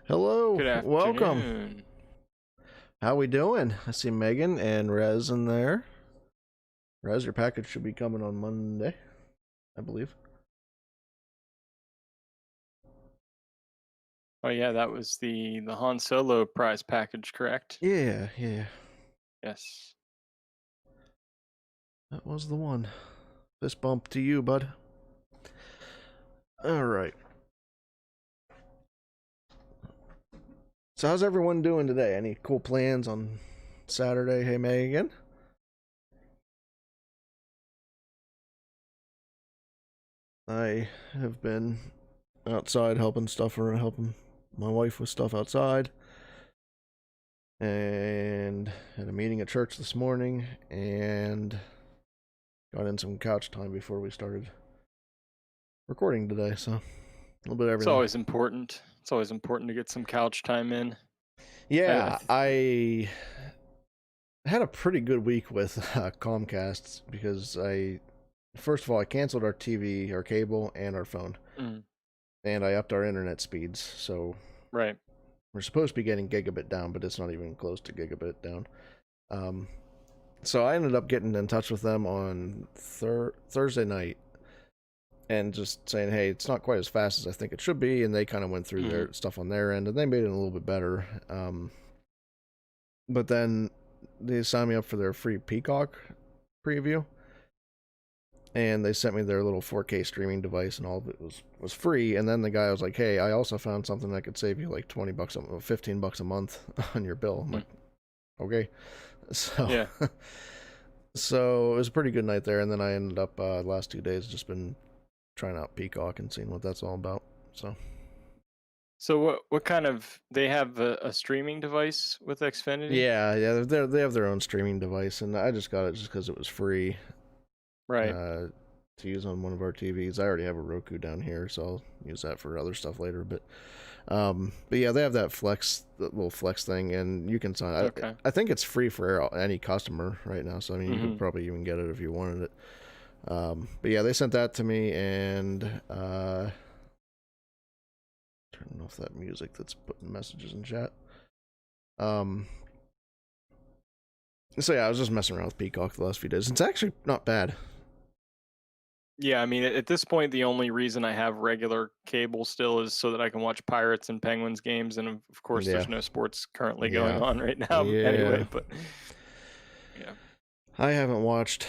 Hello, Good welcome. afternoon. How we doing? I see Megan and Rez in there. Rez, your package should be coming on Monday, I believe. Oh yeah, that was the Han Solo prize package, correct? Yeah, Yes. that was the one. Fist bump to you, bud. All right. So how's everyone doing today? Any cool plans on Saturday? Hey, Megan. I have been outside helping my wife with stuff outside, and had a meeting at church this morning, and got in some couch time before we started recording today. So a little bit of It's everything. always important. It's always important to get some couch time in. Yeah, I had a pretty good week with Comcast because first of all, I canceled our TV, our cable, and our phone, and I upped our internet speeds. So Right. we're supposed to be getting gigabit down, but it's not even close to gigabit down. So I ended up getting in touch with them on Thursday night and just saying, hey, it's not quite as fast as I think it should be. And they kind of went through their stuff on their end, and they made it a little bit better. But then they signed me up for their free Peacock preview, and they sent me their little 4K streaming device, and all of it was free. And then the guy was like, hey, I also found something that could save you like $20 $15 a month on your bill. I'm like, okay. So Yeah. so it was a pretty good night there, and then I ended up last 2 days just been trying out Peacock and seeing what that's all about. So what kind of they have a streaming device with Xfinity? Yeah, they have their own streaming device, and I just got it just because it was free. Right. To use on one of our TVs. I already have a Roku down here, so I'll use that for other stuff later. But yeah, they have that little flex thing, and you can sign. Okay. I think it's free for any customer right now, so I mean, you could probably even get it if you wanted it. But yeah, they sent that to me, and turning off that music that's putting messages in chat. So yeah, I was just messing around with Peacock the last few days. It's actually not bad. Yeah, I mean, at this point, the only reason I have regular cable still is so that I can watch Pirates and Penguins games, and of course, there's no sports currently going on right now anyway. But yeah, I haven't watched.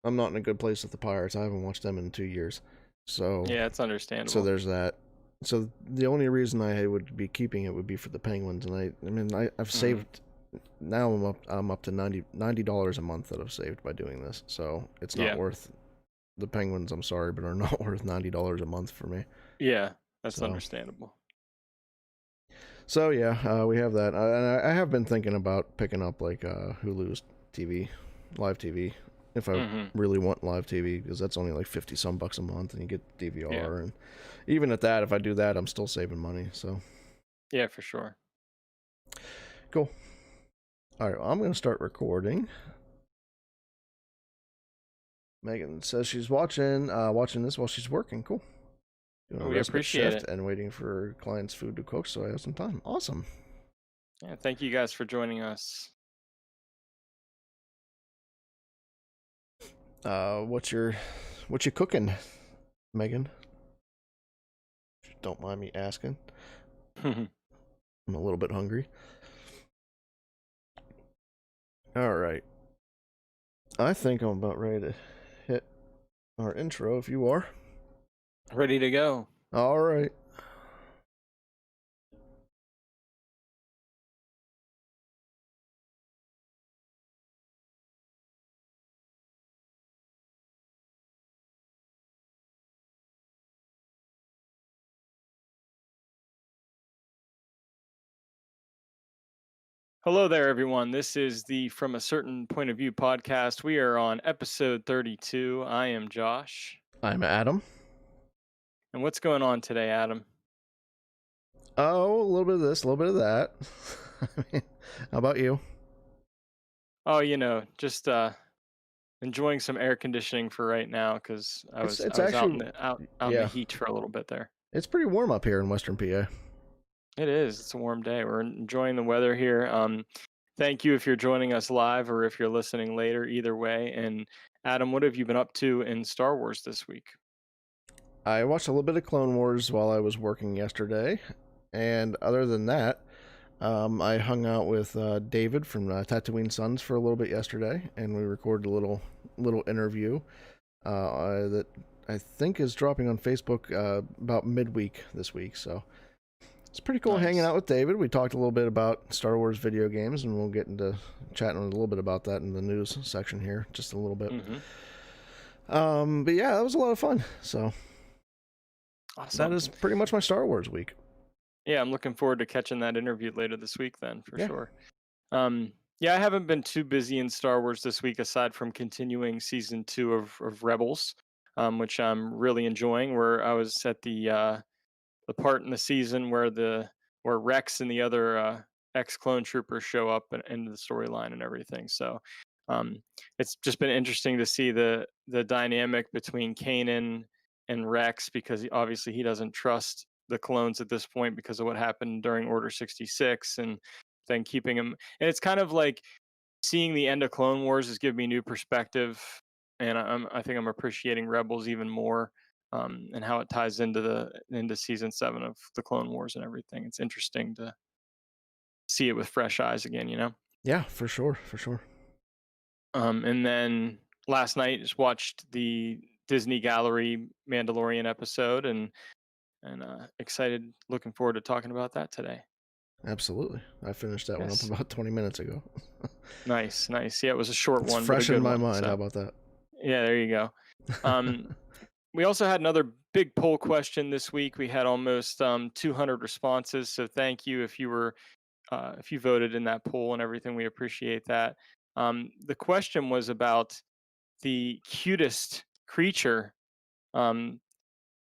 I'm not in a good place with the Pirates. I haven't watched them in 2 years. So yeah, it's understandable. So there's that. So the only reason I would be keeping it would be for the Penguins, and I've saved. Now I'm up to $90 a month that I've saved by doing this. So it's not worth. The Penguins, I'm sorry, but are not worth $90 a month for me. Yeah, that's understandable. So yeah, we have that, and I have been thinking about picking up like Hulu's TV, live TV, if I really want live TV, because that's only like 50 some bucks a month, and you get DVR, Yeah. and even at that, if I do that, I'm still saving money. So yeah, for sure. Cool. All right, well, I'm going to start recording. Megan says she's watching this while she's working. Cool. Doing a We respite appreciate shift it. and waiting for clients' food to cook, so I have some time. Awesome. Yeah, thank you guys for joining us. What you cooking, Megan? Don't mind me asking. I'm a little bit hungry. All right. I think I'm about ready to hit our intro if you are. Ready to go. All right. Hello there, everyone. This is the From a Certain Point of View podcast. We are on episode 32. I am Josh. I'm Adam. And what's going on today, Adam? Oh, a little bit of this, a little bit of that. I mean, how about you? Oh, just enjoying some air conditioning for right now because I was actually out in the heat for a little bit there. It's pretty warm up here in Western PA. It is. It's a warm day. We're enjoying the weather here. Thank you if you're joining us live or if you're listening later. Either way. And Adam, what have you been up to in Star Wars this week? I watched a little bit of Clone Wars while I was working yesterday, and other than that, I hung out with David from Tatooine Sons for a little bit yesterday, and we recorded a little interview that I think is dropping on Facebook about midweek this week. So it's pretty cool hanging out with David. We talked a little bit about Star Wars video games, and we'll get into chatting a little bit about that in the news section here, just a little bit. But yeah, that was a lot of fun. So awesome. That is pretty much my Star Wars week. Yeah, I'm looking forward to catching that interview later this week then, for sure. Yeah, I haven't been too busy in Star Wars this week aside from continuing season 2 of Rebels, which I'm really enjoying, where I was at the part in the season where Rex and the other ex-clone troopers show up into the storyline and everything. So it's just been interesting to see the dynamic between Kanan and Rex, because obviously he doesn't trust the clones at this point because of what happened during Order 66, and then keeping him. And it's kind of like seeing the end of Clone Wars has given me new perspective, and I think I'm appreciating Rebels even more, and how it ties into season 7 of the Clone Wars and everything. It's interesting to see it with fresh eyes again, Yeah, for sure. And then last night just watched the Disney Gallery Mandalorian episode, and excited, looking forward to talking about that today. Absolutely. I finished that one up about 20 minutes ago. Nice. Yeah, it was a short one. It's fresh in my mind. So. How about that? Yeah, there you go. We also had another big poll question this week. We had almost 200 responses. So thank you if you voted in that poll and everything. We appreciate that. The question was about the cutest creature.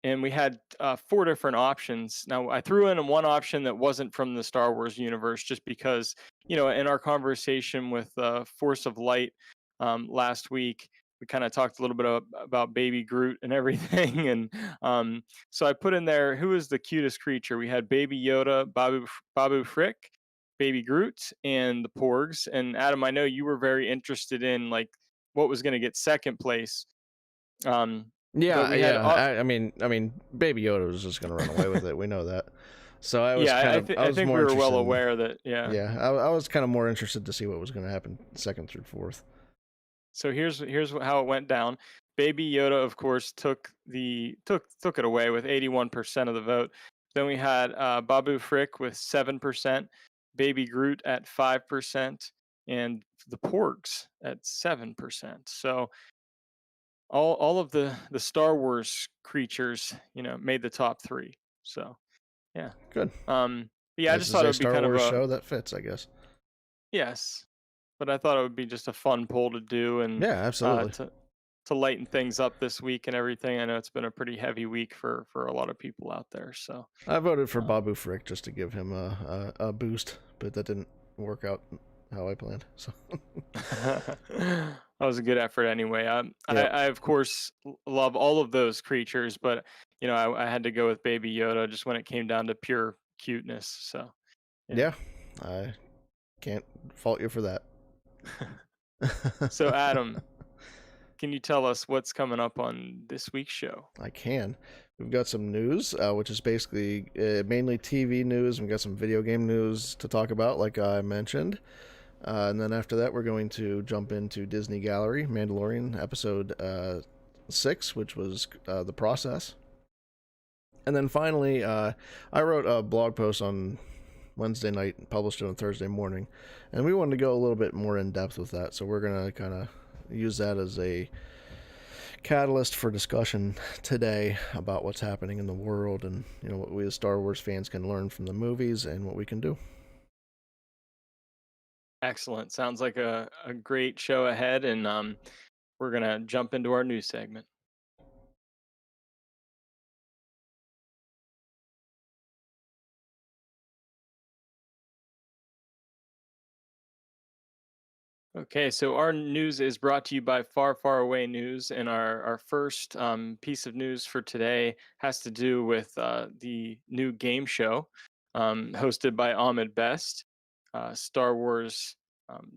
And we had 4 different options. Now, I threw in one option that wasn't from the Star Wars universe, just because, in our conversation with Force of Light last week, we kind of talked a little bit about Baby Groot and everything. And so I put in there, who is the cutest creature? We had Baby Yoda, Babu Frick, Baby Groot, and the Porgs. And Adam, I know you were very interested in like what was going to get second place. Yeah. I mean, Baby Yoda was just going to run away with it. We know that. So I was I think we were well aware that. Yeah, I was kind of more interested to see what was going to happen second through fourth. So here's how it went down. Baby Yoda, of course, took it away with 81% of the vote. Then we had Babu Frick with 7%, Baby Groot at 5%, and the Porgs at 7%. So all of the Star Wars creatures, made the top 3. So yeah, good. Yeah, I just thought it would be kind of a show that fits, I guess. Yes. but I thought it would be just a fun poll to do and Yeah, absolutely. to lighten things up this week and everything. I know it's been a pretty heavy week for a lot of people out there. So I voted for uh, Babu Frick just to give him a boost, but that didn't work out how I planned. So, that was a good effort anyway. yep. I of course love all of those creatures, but I had to go with Baby Yoda just when it came down to pure cuteness. So yeah. Yeah, I can't fault you for that. So Adam, can you tell us what's coming up on this week's show? I can. We've got some news, which is basically mainly TV news. We've got some video game news to talk about, like I mentioned. And then after that, we're going to jump into Disney Gallery, Mandalorian episode 6, which was The Process. And then finally, I wrote a blog post on Wednesday night and published it on Thursday morning. And we wanted to go a little bit more in depth with that. So we're going to kind of use that as a catalyst for discussion today about what's happening in the world and what we as Star Wars fans can learn from the movies and what we can do. Excellent. Sounds like a great show ahead, and we're gonna jump into our news segment. Okay, so our news is brought to you by Far Far Away News, and our first piece of news for today has to do with the new game show hosted by Ahmed Best, Star Wars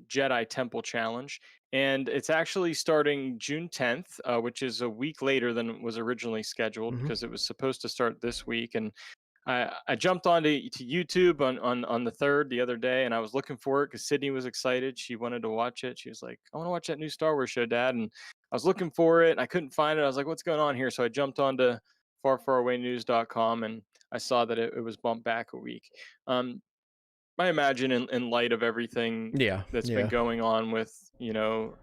Jedi Temple Challenge, and it's actually starting June 10th, which is a week later than was originally scheduled Mm-hmm. because it was supposed to start this week, and I jumped onto YouTube on the third the other day, and I was looking for it because Sydney was excited. She wanted to watch it. She was like, "I want to watch that new Star Wars show, Dad." And I was looking for it, and I couldn't find it. I was like, "What's going on here?" So I jumped onto farfarawaynews.com, and I saw that it was bumped back a week. Um, I imagine in light of everything Yeah, that's been yeah. going on with the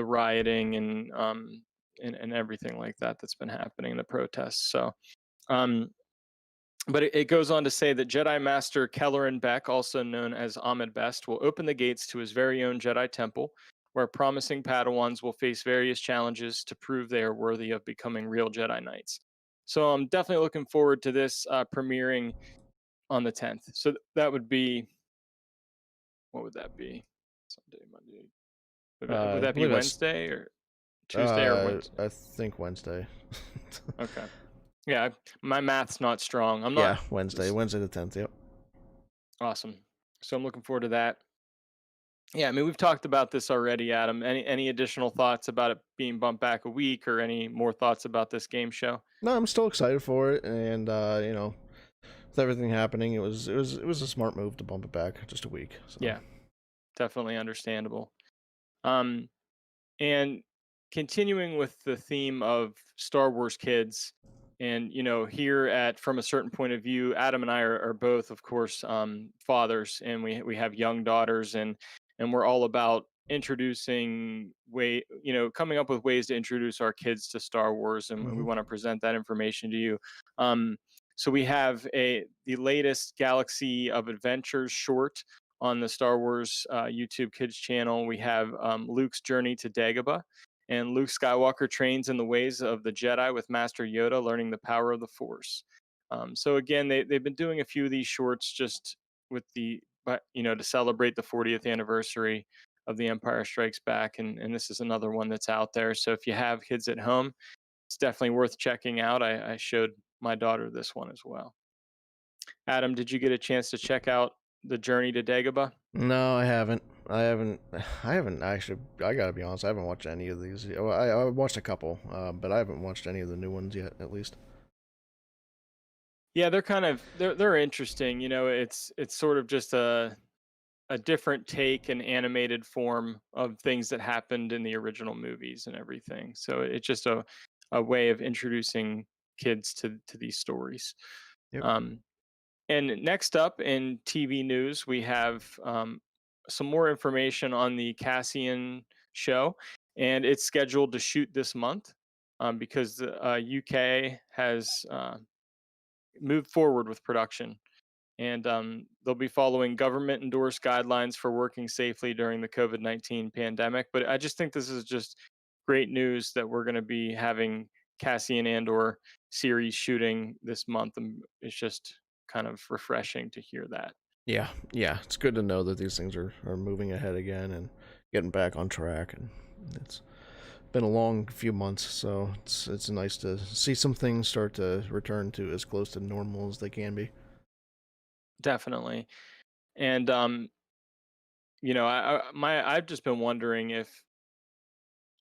rioting and everything like that that's been happening, the protests. So. Um, but it goes on to say that Jedi Master Kelleran Beck, also known as Ahmed Best, will open the gates to his very own Jedi Temple, where promising Padawans will face various challenges to prove they are worthy of becoming real Jedi Knights. So I'm definitely looking forward to this premiering on the 10th. So that would be, what would that be? Sunday, Monday. Would I that be believe that's Wednesday or Tuesday or Wednesday? I think Wednesday. Okay. Yeah, my math's not strong. I'm not Yeah, Wednesday, Wednesday the 10th. Yep. awesome. So I'm looking forward to that. Yeah, I mean, we've talked about this already, Adam. Any additional thoughts about it being bumped back a week, or any more thoughts about this game show? No, I'm still excited for it, and with everything happening, it was a smart move to bump it back just a week. So Yeah, definitely understandable. Um, and continuing with the theme of Star Wars kids, and here at From a Certain Point of View, Adam and I are both, of course, fathers, and we have young daughters, and we're all about coming up with ways to introduce our kids to Star Wars, and we hmm want to present that information to you. Um, so we have the latest Galaxy of Adventures short on the Star Wars YouTube Kids channel. We have Luke's journey to Dagobah, and Luke Skywalker trains in the ways of the Jedi with Master Yoda, learning the power of the Force. So again, they've been doing a few of these shorts just with to celebrate the 40th anniversary of The Empire Strikes Back, and this is another one that's out there. So if you have kids at home, it's definitely worth checking out. I showed my daughter this one as well. Adam, did you get a chance to check out the Journey to Dagobah? No, I haven't. I haven't actually. I gotta be honest. I haven't watched any of these. Well, I watched a couple, but I haven't watched any of the new ones yet. At least. Yeah, they're interesting. It's sort of just a different take and animated form of things that happened in the original movies and everything. So it's just a way of introducing kids to these stories. Yep. Um, and next up in TV news, we have some more information on the Cassian show, and it's scheduled to shoot this month because the UK has moved forward with production. and they'll be following government endorsed guidelines for working safely during the COVID-19 pandemic. But I just think this is just great news that we're going to be having Cassian Andor series shooting this month, and it's just kind of refreshing to hear that. Yeah, yeah, it's good to know that these things are moving ahead again and getting back on track. And it's been a long few months, so it's nice to see some things start to return to as close to normal as they can be. Definitely. And I've just been wondering if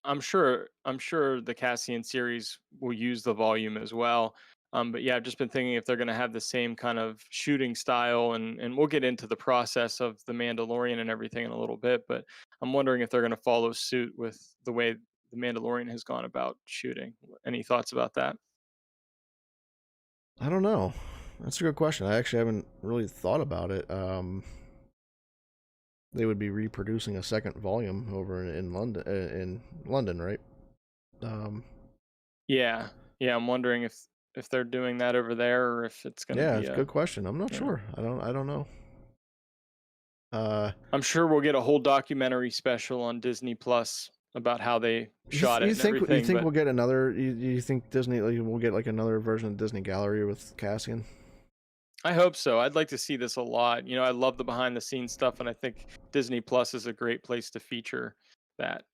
I'm sure the Cassian series will use the volume as well. But yeah, I've just been thinking if they're going to have the same kind of shooting style, and we'll get into the process of the Mandalorian and everything in a little bit. But I'm wondering if they're going to follow suit with the way the Mandalorian has gone about shooting. Any thoughts about that? I don't know. That's a good question. I actually haven't really thought about it. They would be reproducing a second volume over in London, right? Um, Yeah, yeah. I'm wondering if they're doing that over there, or if it's going to yeah, be it's a good question. I'm not you know, sure. I don't know. Uh, I'm sure we'll get a whole documentary special on Disney Plus about how they shot it and you everything. think But we'll get another? You think Disney will get like another version of Disney Gallery with Cassian? I hope so. I'd like to see this a lot. I love the behind the scenes stuff, and I think Disney Plus is a great place to feature that.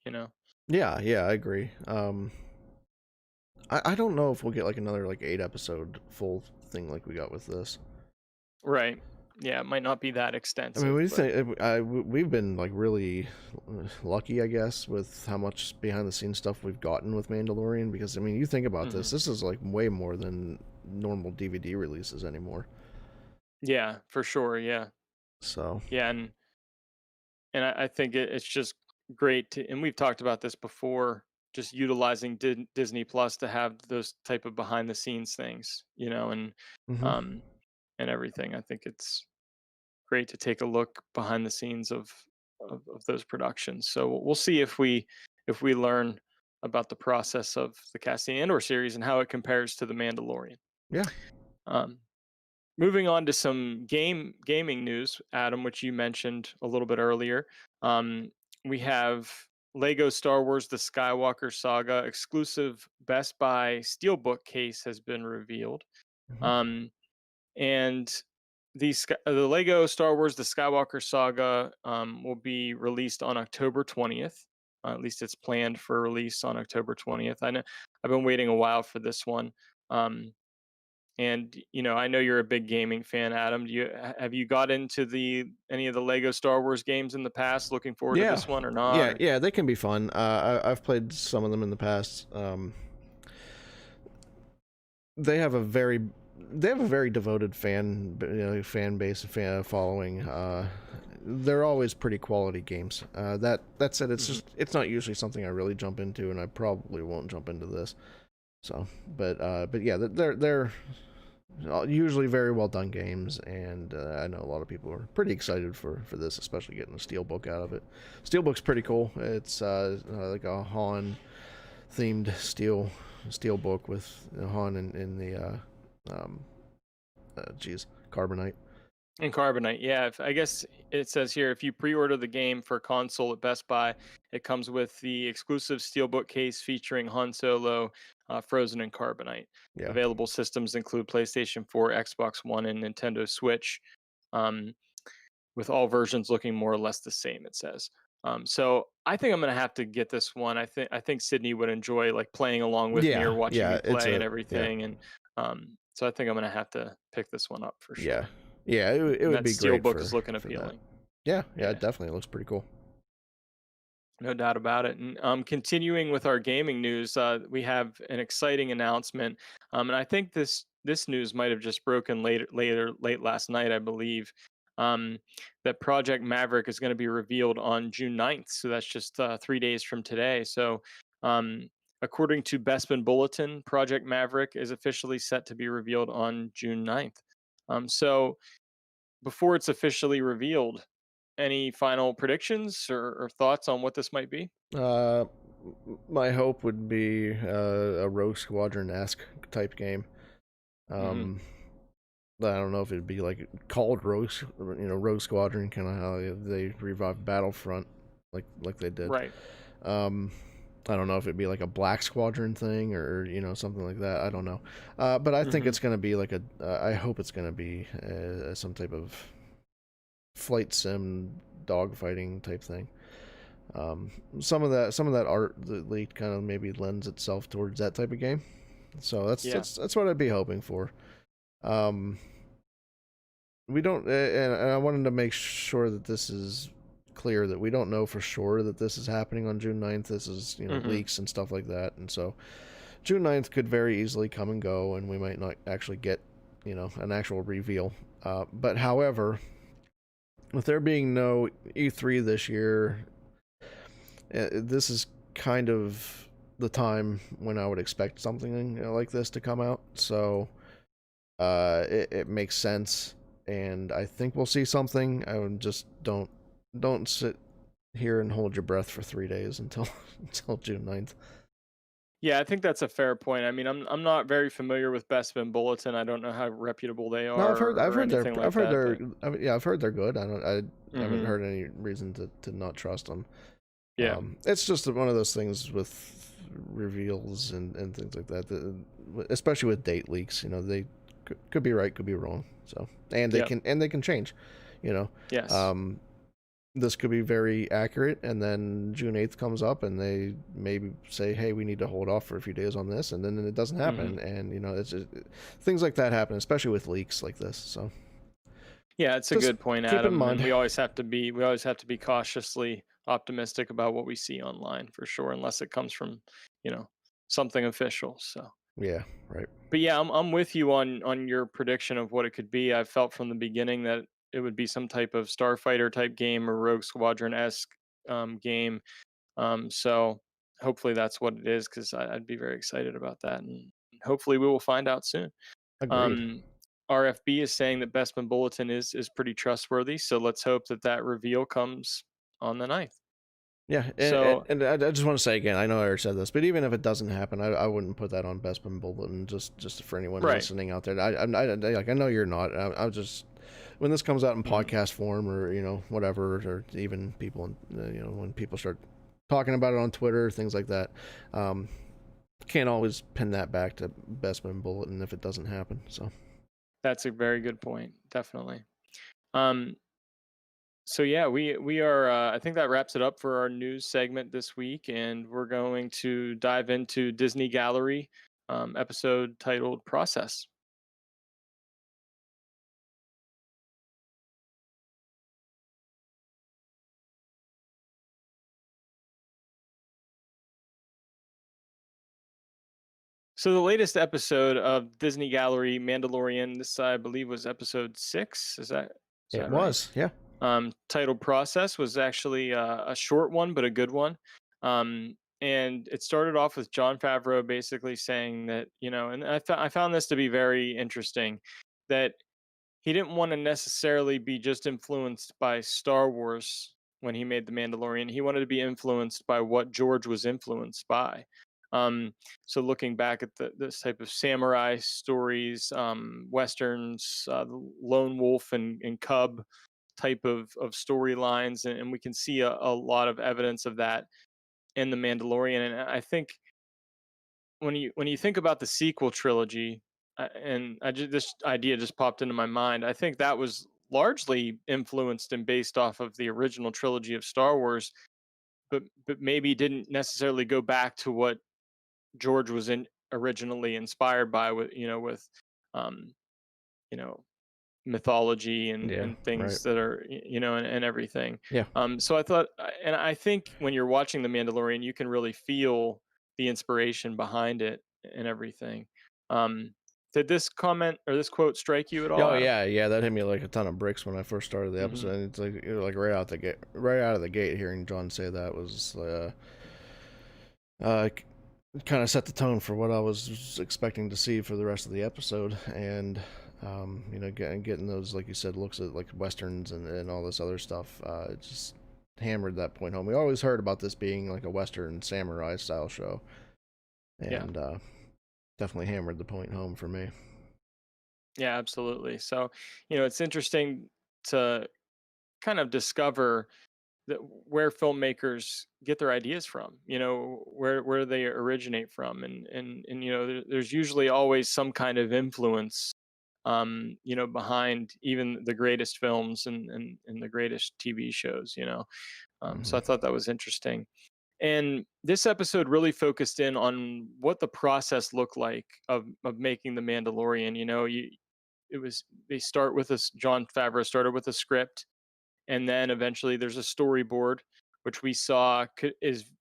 Yeah, yeah, I agree. I don't know if we'll get like another like 8 episode full thing like we got with this. Right. Yeah, it might not be that I mean, extensive, we but think we've been like really lucky, I guess, with how much behind the scenes stuff we've gotten with Mandalorian. Because I mean, you think about mhm. this is like way more than normal DVD releases anymore. Yeah, for sure. Yeah. So Yeah, and I think it's just great to, and we've talked about this before, just utilizing Disney Plus to have those type of behind the scenes things, hmm um and everything. I think it's great to take a look behind the scenes of those productions. So we'll see if we learn about the process of the Cassian Andor series and how it compares to the Mandalorian. yeah, Um, Moving on to some gaming news, Adam, which you mentioned a little bit earlier. Um, we have Lego Star Wars: The Skywalker Saga exclusive Best Buy Steelbook case has been revealed. hmm Um, and the Lego Star Wars: The Skywalker Saga will be released on October 20th. At least it's planned for release on October 20th. I know I've been waiting a while for this one. And I know you're a big gaming fan, Adam. Have you got into the any of the Lego Star Wars games in the past? Looking forward to yeah, this one or not? Or yeah. They can be fun. I've played some of them in the past. They have a very devoted fan base, fan following. They're always pretty quality games. That said, Mhm. it's not usually something I really jump into, and I probably won't jump into this. So, but yeah, they're usually very well done games, and I know a lot of people are pretty excited for this, especially getting a steelbook out of it. Steelbook's pretty cool. It's like a Han themed steel book with Han in the um carbonite. And Carbonite, yeah. I guess it says here if you pre-order the game for console at Best Buy, it comes with the exclusive steelbook case featuring Han Solo, Frozen, and Carbonite. Yeah, Available systems include PlayStation 4, Xbox One, and Nintendo Switch, um, with all versions looking more or less the same. It says. So I think I'm gonna have to get this one. I think Sydney would enjoy like playing along with me or watching me yeah. It's play and a yeah, everything, and so I think I'm gonna have to pick this one up for yeah, sure. yeah. It And would that be great steelbook is looking for that. appealing. Yeah, yeah. It Yeah, definitely looks pretty cool. no doubt about it. And continuing with our gaming news, we have an exciting announcement. And I think this news might have just broken late last night, I believe. Um, that Project Maverick is going to be revealed on June 9th. So that's just 3 days from today. So um, according to Bespin Bulletin, Project Maverick is officially set to be revealed on June 9th. So before it's officially revealed, any final predictions or thoughts on what this might be? Uh, my hope would be a Rogue Squadron esque type game. Hmm. Um, I don't know if it'd be like called Rogue Squadron, kind of how they revived Battlefront, like they did. Right. I don't know if it'd be like a Black Squadron thing or something like that. I don't know, but I think it's gonna be like a. I hope it's gonna be some type of flight sim dogfighting type thing. Some of that art that leaked kind of maybe lends itself towards that type of game. So that's what I'd be hoping for. Um, we don't, and I wanted to make sure that this is clear that we don't know for sure that this is happening on June 9th. This is leaks and stuff like that, and so June 9th could very easily come and go, and we might not actually get an actual reveal. But however, with there being no E3 this year, this is kind of the time when I would expect something like this to come out. So it makes sense, and I think we'll see something. I would just don't sit here and hold your breath for 3 days until June 9th. Yeah, I think that's a fair point. I mean, I'm not very familiar with Bespin Bulletin. I don't know how reputable they are. No, I've heard they're I've heard they're good. I haven't heard any reason to not trust them. Yeah, it's just one of those things with reveals and things like that, especially with date leaks. They could be right, could be wrong. So they can change. Yes. This could be very accurate, and then June 8th comes up, and they maybe say, "Hey, we need to hold off for a few days on this," and then it doesn't happen. And it's just, things like that happen, especially with leaks like this. So yeah, it's a good point, Adam. Keep in mind. And we always have to be cautiously optimistic about what we see online for sure, unless it comes from something official. So yeah, right. But yeah, I'm with you on your prediction of what it could be. I felt from the beginning that it would be some type of Starfighter type game or Rogue Squadron esque game. So hopefully that's what it is, because I'd be very excited about that, and hopefully we will find out soon. Agreed. RFB is saying that Bestman Bulletin is pretty trustworthy, so let's hope that reveal comes on the 9th. Yeah, and I just want to say again, I know I already said this, but even if it doesn't happen, I wouldn't put that on Bespin Bulletin just for anyone listening out there. I know you're not. I'll just, when this comes out in podcast form or whatever, or even people when people start talking about it on Twitter, things like that, can't always pin that back to Bespin Bulletin if it doesn't happen. So that's a very good point, definitely. So yeah, we are. I think that wraps it up for our news segment this week, and we're going to dive into Disney Gallery episode titled "Process." So the latest episode of Disney Gallery Mandalorian, this I believe was episode 6. Is that it right? was, yeah. Titled "Process" was actually a short one, but a good one. And it started off with Jon Favreau basically saying that, and I found this to be very interesting, that he didn't want to necessarily be just influenced by Star Wars when he made The Mandalorian. He wanted to be influenced by what George was influenced by. So looking back at this type of samurai stories, westerns, the lone wolf and cub type of storylines, and we can see a lot of evidence of that in The Mandalorian. And I think when you think about the sequel trilogy, this idea just popped into my mind. I think that was largely influenced and based off of the original trilogy of Star Wars, but maybe didn't necessarily go back to what George was originally inspired by, with um, you know mythology and things right. that are and everything. Yeah. So I thought, and I think when you're watching The Mandalorian, you can really feel the inspiration behind it and everything. Did this comment or this quote strike you at all, Oh Adam? yeah, that hit me like a ton of bricks when I first started the episode. And it's like right out of the gate, hearing John say that was kind of set the tone for what I was expecting to see for the rest of the episode. And getting those, like you said, looks at like westerns and all this other stuff, it just hammered that point home. We always heard about this being like a western samurai style show, and definitely hammered the point home for me. Yeah, absolutely. So, it's interesting to kind of discover that where filmmakers get their ideas from, where they originate from, and there's usually always some kind of influence, behind even the greatest films and the greatest TV shows. So Hmm. I thought that was interesting. And this episode really focused in on what the process looked like of making The Mandalorian. It was they start with this. John Favreau started with a script, and then eventually there's a storyboard, which we saw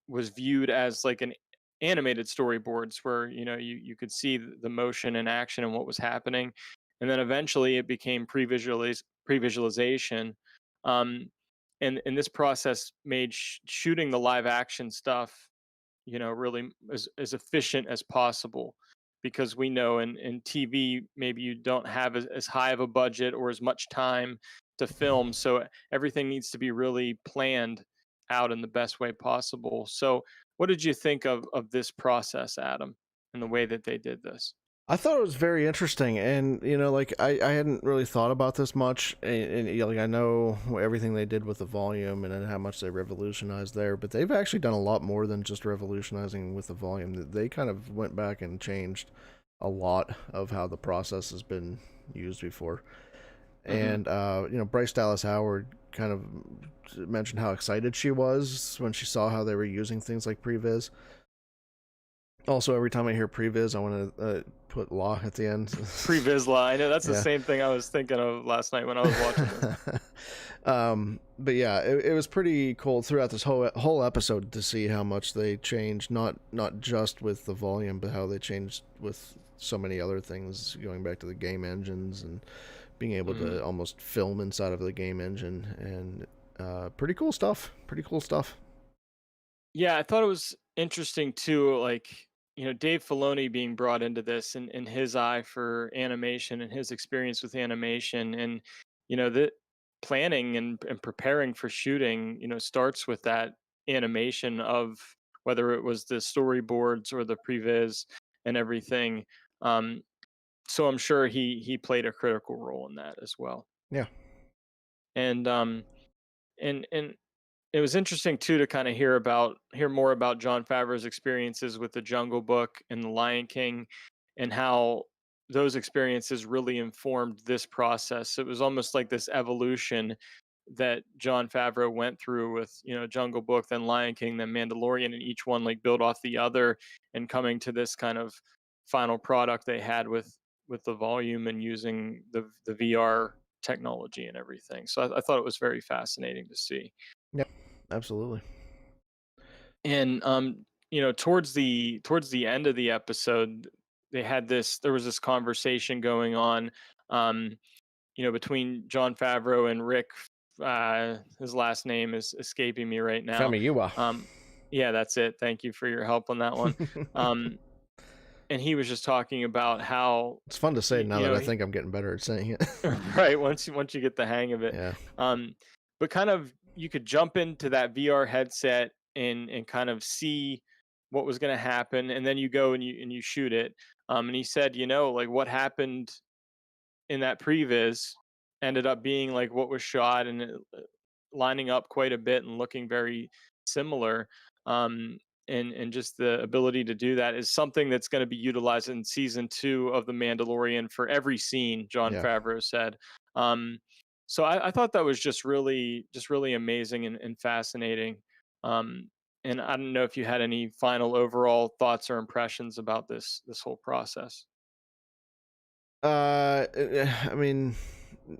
was viewed as like an animated storyboards where you could see the motion and action and what was happening, and then eventually it became pre-visualization. um, and this process made shooting the live action stuff really as efficient as possible, because we know in TV maybe you don't have as high of a budget or as much time to film, so everything needs to be really planned out in the best way possible. So what did you think of this process, Adam, and the way that they did this? I thought it was very interesting, and like I hadn't really thought about this much, and like I know everything they did with the volume and then how much they revolutionized there, but they've actually done a lot more than just revolutionizing with the volume. They kind of went back and changed a lot of how the process has been used before. Hmm. And Bryce Dallas Howard kind of mentioned how excited she was when she saw how they were using things like previs. Also, every time I hear previs, I want to put law at the end. Pre-Vizsla, I know that's the Yeah. same thing I was thinking of last night when I was watching this. But yeah, it was pretty cool throughout this whole episode to see how much they changed, not just with the volume, but how they changed with so many other things, going back to the game engines and being able Hmm. to almost film inside of the game engine, and pretty cool stuff. Pretty cool stuff. Yeah, I thought it was interesting too, like, Dave Filoni being brought into this, and his eye for animation and his experience with animation. And, the planning and preparing for shooting, starts with that animation of whether it was the storyboards or the previs and everything. Um, so I'm sure he played a critical role in that as well. Yeah. And and it was interesting too to kind of hear more about John Favreau's experiences with the Jungle Book and the Lion King, and how those experiences really informed this process. It was almost like this evolution that John Favreau went through with, Jungle Book, then Lion King, then Mandalorian, and each one like built off the other, and coming to this kind of final product they had with the volume and using the VR technology and everything. So I thought it was very fascinating to see. Yeah. Absolutely. And towards the end of the episode, there was this conversation going on, um between John Favreau and Rick. His last name is escaping me right now. Famiua. um yeah, that's it. Thank you for your help on that one. um and he was just talking about how It's fun to say y- now you that know I he, think I'm getting better at saying it. right, once you get the hang of it. Yeah. um but kind of you could jump into that VR headset and kind of see what was going to happen, and then you go and you shoot it. And he said, like what happened in that previs ended up being like what was shot, and lining up quite a bit and looking very similar. um and just the ability to do that is something that's going to be utilized in season 2 of The Mandalorian for every scene, John Yeah. Favreau said. um so I thought that was just really amazing and fascinating. um and I don't know if you had any final overall thoughts or impressions about this whole process. I mean,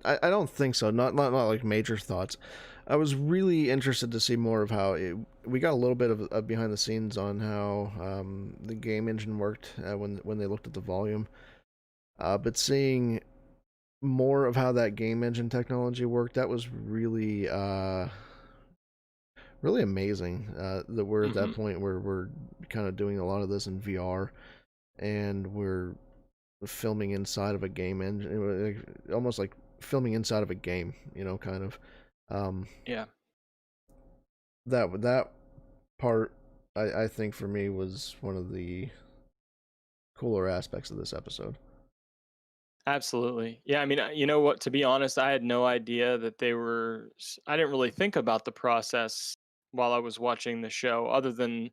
I don't think so. Not like major thoughts. I was really interested to see more of how we got a little bit of behind the scenes on how the game engine worked when they looked at the volume. But seeing more of how that game engine technology worked, that was really amazing. That we're at that Hmm. point where we're kind of doing a lot of this in VR, and we're filming inside of a game engine, almost like filming inside of a game, kind of. Um, Yeah. that part, I think for me was one of the cooler aspects of this episode. Absolutely. Yeah, I mean, you know what, to be honest, I had no idea that I didn't really think about the process while I was watching the show other than,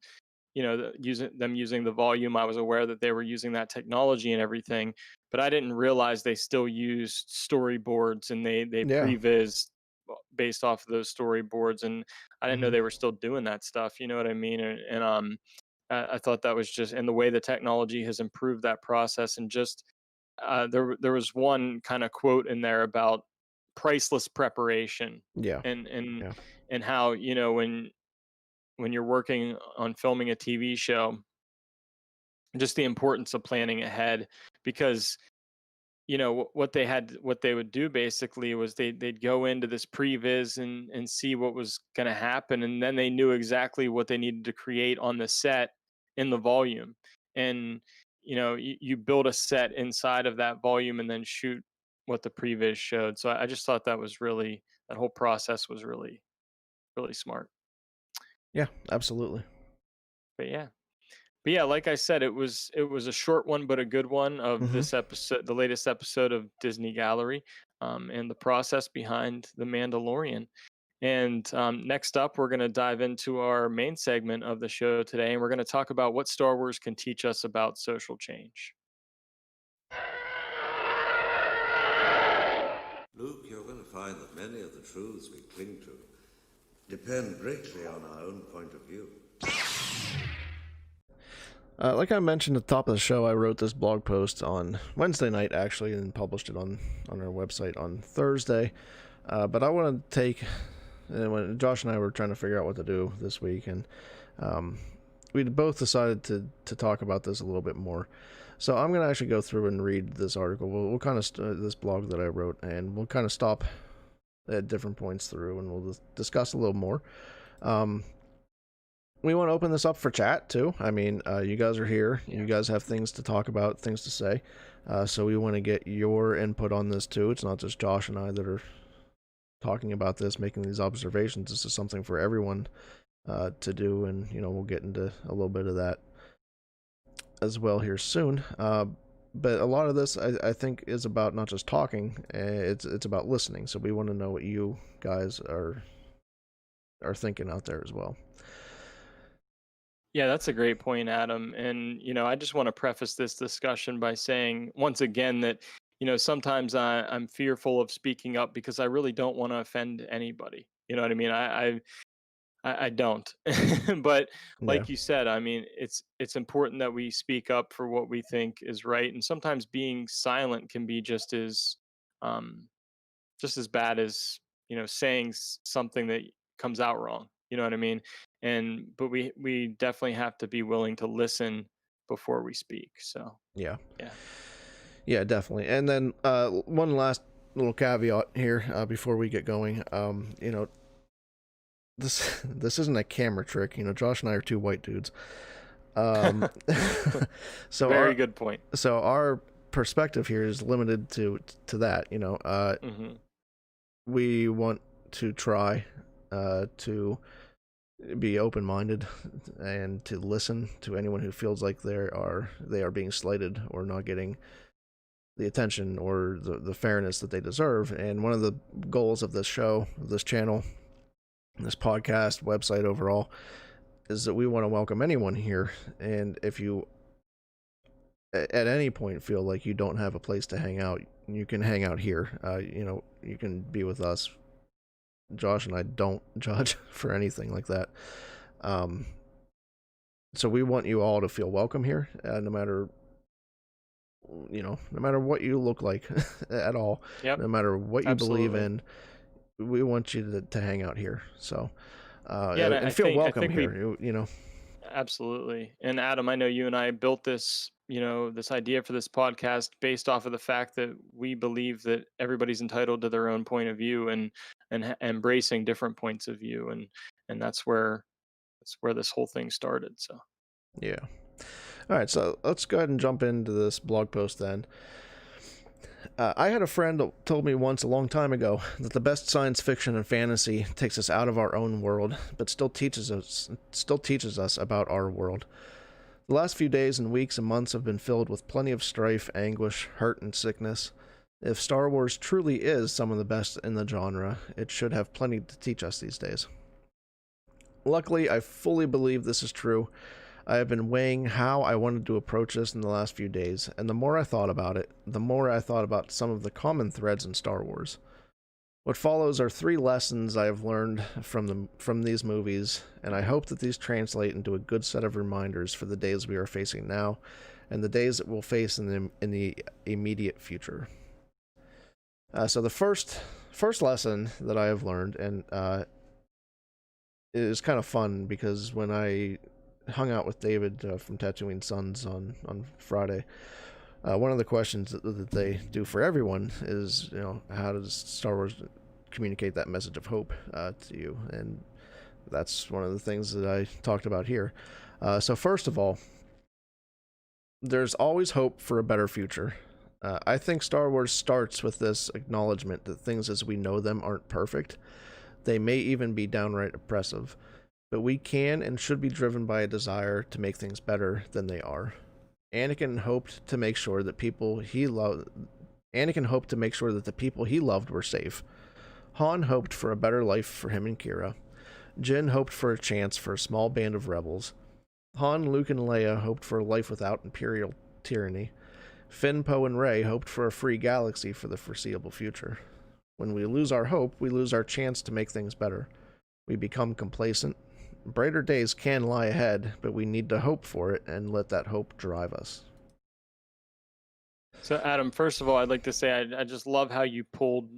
using the volume. I was aware that they were using that technology and everything, but I didn't realize they still used storyboards and they Yeah. previs based off of those storyboards, and I didn't know Hmm. they were still doing that stuff, you know what I mean? And I thought that was just, and the way the technology has improved that process, and just there was one kind of quote in there about priceless preparation, Yeah. and and Yeah. and how, when you're working on filming a TV show, just the importance of planning ahead, because what they would do basically was they'd go into this previs and see what was going to happen, and then they knew exactly what they needed to create on the set in the volume. And you build a set inside of that volume and then shoot what the previs showed. So I just thought that whole process was really, really smart. Yeah. Absolutely. But yeah but yeah like I said, it was a short one but a good one of Hmm. this episode, the latest episode of Disney Gallery, and the process behind the Mandalorian. And next up, we're going to dive into our main segment of the show today, and we're going to talk about what Star Wars can teach us about social change. Luke, you're going to find that many of the truths we cling to depend greatly on our own point of view. Like I mentioned at the top of the show, I wrote this blog post on Wednesday night, actually, and published it on our website on Thursday. But I want to take, and when Josh and I were trying to figure out what to do this week, and we both decided to talk about this a little bit more. So I'm going to actually go through and read this article. We'll kind of this blog that I wrote, and we'll kind of stop at different points through, and we'll discuss a little more. We want to open this up for chat too. I mean, you guys are here. You guys have things to talk about, things to say. So we want to get your input on this too. It's not just Josh and I that are talking about this, making these observations. This is something for everyone to do, and we'll get into a little bit of that as well here soon. But a lot of this, I think, is about not just talking. It's about listening. So we want to know what you guys are thinking out there as well. Yeah, that's a great point, Adam. And, I just want to preface this discussion by saying once again that, sometimes I'm fearful of speaking up because I really don't want to offend anybody. You know what I mean? I don't. But Yeah, like you said, I mean, it's important that we speak up for what we think is right. And sometimes being silent can be um, just as bad as saying something that comes out wrong, you know what I mean? And but we definitely have to be willing to listen before we speak. So yeah. yeah. Yeah, definitely. And then one last little caveat here before we get going. This isn't a camera trick. Josh and I are two white dudes. Um, so Very our good point. our perspective here is limited to that. Hmm. We want to try to be open minded and to listen to anyone who feels like they are being slighted or not getting the attention or the fairness that they deserve. And one of the goals of this show, this channel, this podcast, website overall, is that we want to welcome anyone here. And if you at any point feel like you don't have a place to hang out, you can hang out here. You can be with us. Josh and I don't judge for anything like that. So we want you all to feel welcome here, no matter no matter what you look like at all, Yep. no matter what you believe Absolutely. in, we want you to hang out here. So, Yeah, and and feel I welcome think we here. absolutely. And Adam, I know you and I built this idea for this podcast based off of the fact that we believe that everybody's entitled to their own point of view, and embracing different points of view, and that's where this whole thing started. So Yeah. All right, so let's go ahead and jump into this blog post then. I had a friend that told me once a long time ago that the best science fiction and fantasy takes us out of our own world, but still teaches us about our world. The last few days and weeks and months have been filled with plenty of strife, anguish, hurt, and sickness. If Star Wars truly is some of the best in the genre, it should have plenty to teach us these days. Luckily, I fully believe this is true. I have been weighing how I wanted to approach this in the last few days, and the more I thought about it, the more I thought about some of the common threads in Star Wars. What follows are 3 lessons I have learned from these movies, and I hope that these translate into a good set of reminders for the days we are facing now, and the days that we'll face in the immediate future. So the first lesson that I have learned, and it is kind of fun because when I hung out with David from Tatooine Sons on Friday, one of the questions that they do for everyone is, how does Star Wars communicate that message of hope to you? And that's one of the things that I talked about here. So first of all, there's always hope for a better future. I think Star Wars starts with this acknowledgement that things as we know them aren't perfect. They may even be downright oppressive, but we can and should be driven by a desire to make things better than they are. Anakin hoped to make sure that the people he loved were safe. Han hoped for a better life for him and Kira. Jin hoped for a chance for a small band of rebels. Han, Luke, and Leia hoped for a life without Imperial tyranny. Finn, Poe, and Rey hoped for a free galaxy for the foreseeable future. When we lose our hope, we lose our chance to make things better. We become complacent. Brighter days can lie ahead, but we need to hope for it and let that hope drive us. So, Adam, first of all, I'd like to say I just love how you pulled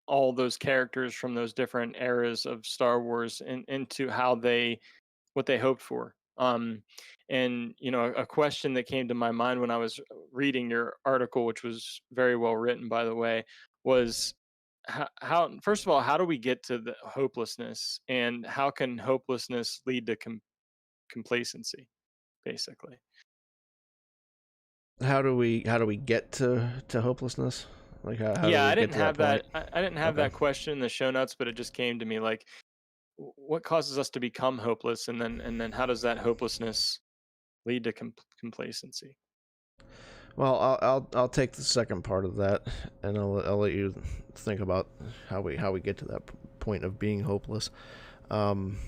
all those characters from those different eras of Star Wars into what they hoped for. And a question that came to my mind when I was reading your article, which was very well written, by the way, was how first of all, how do we get to the hopelessness, and how can hopelessness lead to complacency, basically? How do we get to hopelessness? Like how do Yeah, we I get didn't to that have point? that. I didn't have Okay. that question in the show notes, but it just came to me like, what causes us to become hopeless, and then how does that hopelessness lead to complacency? Well, I'll take the second part of that, and I'll let you think about how we get to that point of being hopeless. Um,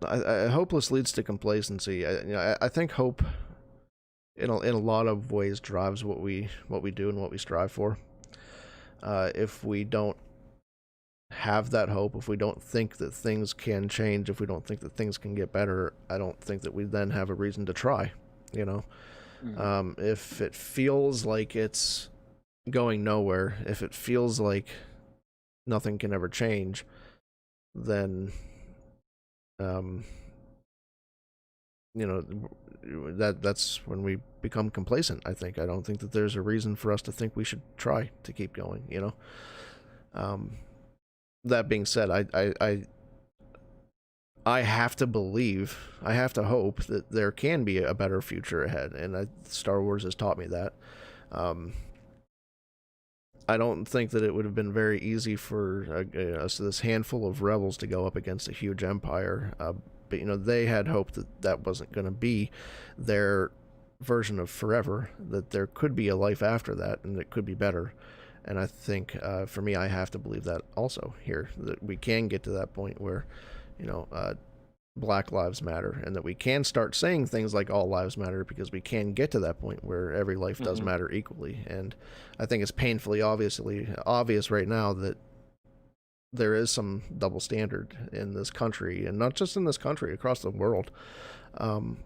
hopeless leads to complacency. I think hope in a lot of ways drives what we do and what we strive for. If we don't have that hope, if we don't think that things can change, if we don't think that things can get better, I don't think that we then have a reason to try. If it feels like it's going nowhere, if it feels like nothing can ever change, then that's when we become complacent. I don't think that there's a reason for us to think we should try to keep going. That being said, I have to believe, I have to hope that there can be a better future ahead, and Star Wars has taught me that. I don't think that it would have been very easy for this handful of rebels to go up against a huge empire, but they had hoped that that wasn't going to be their version of forever, that there could be a life after that, and it could be better. And I think, for me, I have to believe that also here, that we can get to that point where, Black Lives Matter, and that we can start saying things like all lives matter, because we can get to that point where every life does matter equally. And I think it's painfully obvious right now that there is some double standard in this country, and not just in this country, across the world. And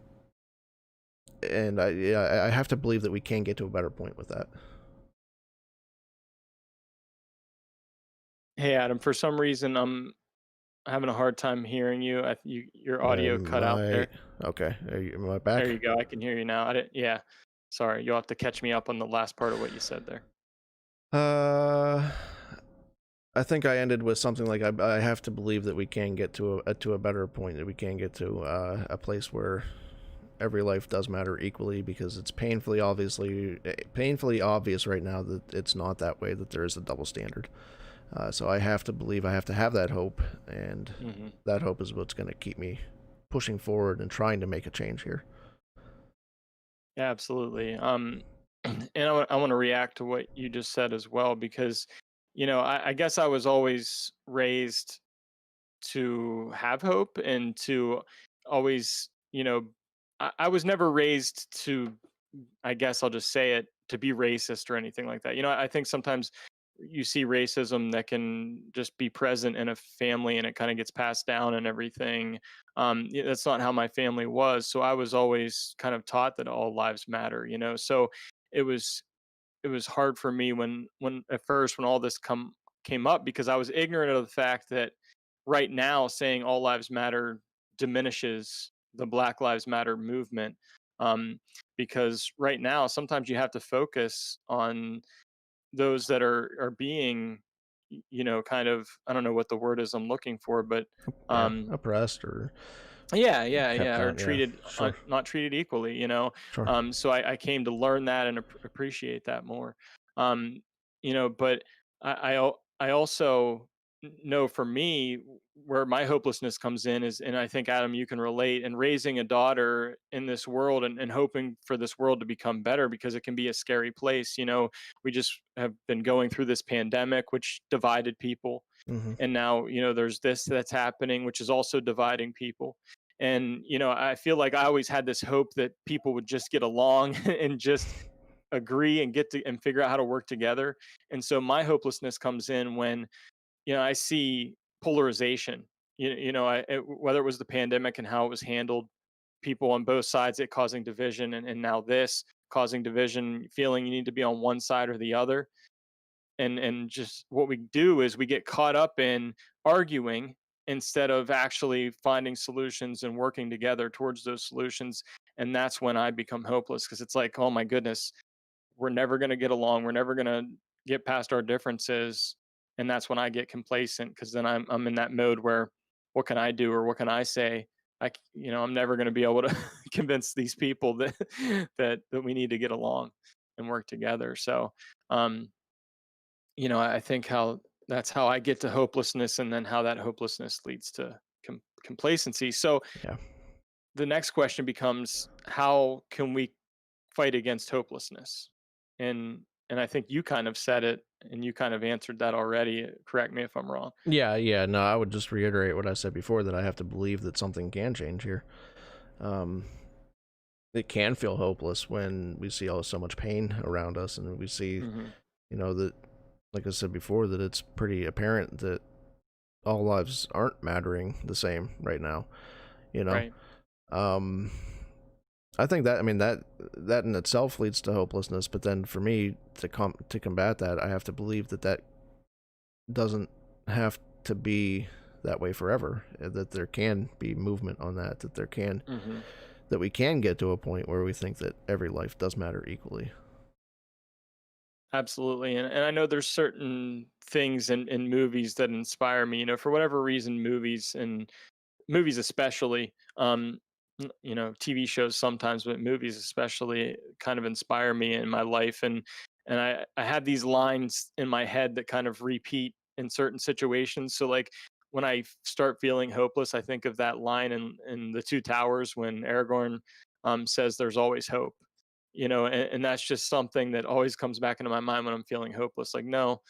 I have to believe that we can get to a better point with that. Hey, Adam, for some reason I'm having a hard time hearing you. Your audio cut out there. Okay, am I back? There you go. I can hear you now. Yeah. Sorry, you'll have to catch me up on the last part of what you said there. I think I ended with something like I have to believe that we can get to a better point, that we can get to a place where every life does matter equally, because it's painfully obvious right now that it's not that way, that there is a double standard. So I have to believe, I have to have that hope, and that hope is what's going to keep me pushing forward and trying to make a change here. Yeah, absolutely. and I want to react to what you just said as well, because, I guess I was always raised to have hope and to always, I was never raised to, I guess I'll just say it, to be racist or anything like that. I think sometimes you see racism that can just be present in a family and it kind of gets passed down and everything. That's not how my family was. So I was always kind of taught that all lives matter, So it was it was hard for me when at first when all this come came up, because I was ignorant of the fact that right now saying all lives matter diminishes the Black Lives Matter movement. Um, because right now sometimes you have to focus on those that are being, kind of, I don't know what the word is I'm looking for, but Yeah, um, oppressed or kept or down. Yeah, treated sure, not treated equally. sure. So I came to learn that and appreciate that more. Um, but I also know for me where my hopelessness comes in is, and I think Adam, you can relate, and raising a daughter in this world and hoping for this world to become better, because it can be a scary place. We just have been going through this pandemic, which divided people, Hmm. and now there's this that's happening, which is also dividing people. And I feel like I always had this hope that people would just get along and just agree and get to and figure out how to work together. And so my hopelessness comes in when I see polarization. Whether it was the pandemic and how it was handled, people on both sides, it causing division, and now this causing division, feeling you need to be on one side or the other. And just what we do is we get caught up in arguing instead of actually finding solutions and working together towards those solutions. And that's when I become hopeless, because it's like, oh my goodness, we're never going to get along, we're never going to get past our differences. And that's when I get complacent, because then I'm in that mode where what can I do or what can I say? I'm never going to be able to convince these people that that we need to get along and work together. So um I think how that's how I get to hopelessness, and then how that hopelessness leads to complacency. So Yeah. the next question becomes, how can we fight against hopelessness? And I think you kind of said it, and you kind of answered that already. Correct me if I'm wrong. Yeah, yeah. No, I would just reiterate what I said before, that I have to believe that something can change here. Um, it can feel hopeless when we see so much pain around us, and we see, Hmm. that, like I said before, that it's pretty apparent that all lives aren't mattering the same right now. You know, Right. um, I think that, I mean, that in itself leads to hopelessness. But then for me to combat that, I have to believe that doesn't have to be that way forever. That there can be movement on that. Hmm. That we can get to a point where we think that every life does matter equally. Absolutely. And I know there's certain things in movies that inspire me. For whatever reason, movies especially, TV shows sometimes, but movies especially kind of inspire me in my life. And I have these lines in my head that kind of repeat in certain situations. So like when I start feeling hopeless, I think of that line in The Two Towers when Aragorn says there's always hope. And that's just something that always comes back into my mind when I'm feeling hopeless. Like, no,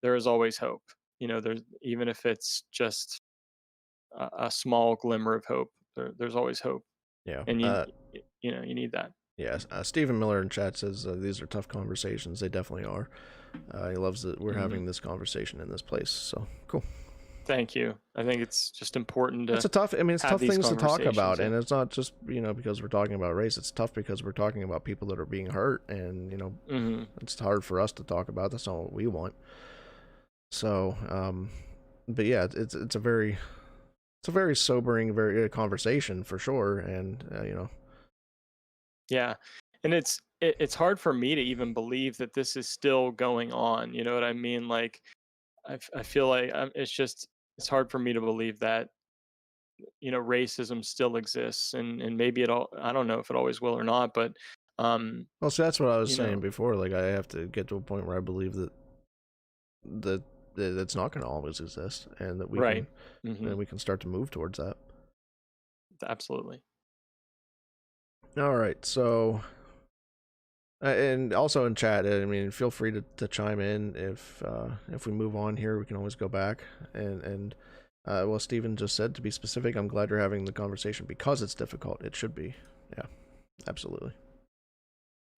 there is always hope. There's, even if it's just a small glimmer of hope. There's always hope, Yeah. and you need that. Yeah. Stephen Miller in chat says these are tough conversations. They definitely are. He loves that we're Hmm. having this conversation in this place. So cool. Thank you. I think it's just important It's to a tough. I mean, it's have tough these things to talk conversations. about, Yeah. and it's not just because we're talking about race. It's tough because we're talking about people that are being hurt, and Hmm. it's hard for us to talk about. That's not what we want. So, but yeah, it's a very sobering, very conversation for sure, and Yeah, and it's hard for me to even believe that this is still going on. You know what I mean? Like I feel like it's hard for me to believe that racism still exists, and maybe it all, I don't know if it always will or not, but um well, so that's what I was you saying know before. Like, I have to get to a point where I believe that that it's not going to always exist, and that right. Hmm. we can start to move towards that. Absolutely. All right, so And also in chat, I mean, feel free to chime in if we move on here. We can always go back and well, Steven just said, to be specific, I'm glad you're having the conversation because it's difficult. It should be. Yeah, absolutely.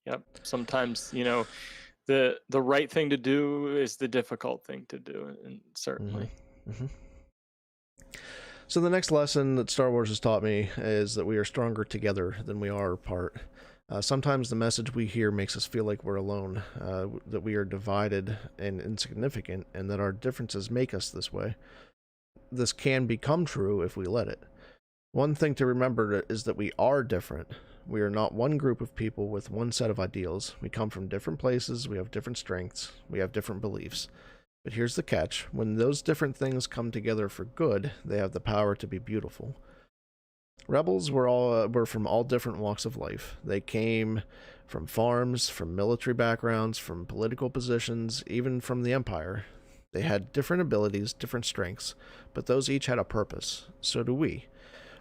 Yep. Sometimes, the right thing to do is the difficult thing to do, and certainly. Mm-hmm. So the next lesson that Star Wars has taught me is that we are stronger together than we are apart. Sometimes the message we hear makes us feel like we're alone, that we are divided and insignificant, and that our differences make us this way. This can become true if we let it. One thing to remember is that we are different. We are not one group of people with one set of ideals. We come from different places, we have different strengths, we have different beliefs. But here's the catch. When those different things come together for good, they have the power to be beautiful. Rebels were from all different walks of life. They came from farms, from military backgrounds, from political positions, even from the Empire. They had different abilities, different strengths, but those each had a purpose. So do we.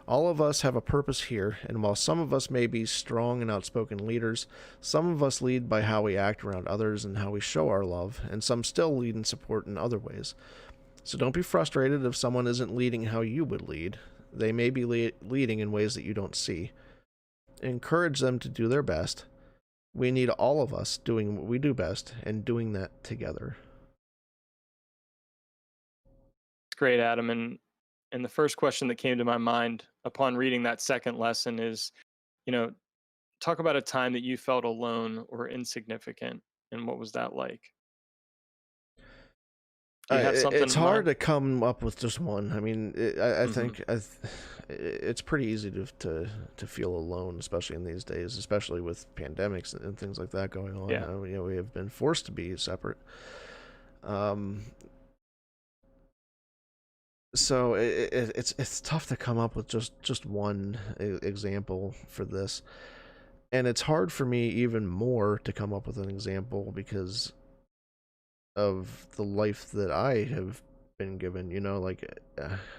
All of us have a purpose here, and while some of us may be strong and outspoken leaders, some of us lead by how we act around others and how we show our love, and some still lead and support in other ways. So don't be frustrated if someone isn't leading how you would lead. They may be leading in ways that you don't see. Encourage them to do their best. We need all of us doing what we do best and doing that together. It's great, Adam. And the first question that came to my mind upon reading that second lesson is, talk about a time that you felt alone or insignificant, and what was that like? Do you have something It's in hard mind? to come up with just one. I mean, I Mhm. think it's pretty easy to feel alone, especially in these days, especially with pandemics and things like that going on. Yeah. We have been forced to be separate. So it's tough to come up with just one example for this, and it's hard for me even more to come up with an example because of the life that I have been given. Like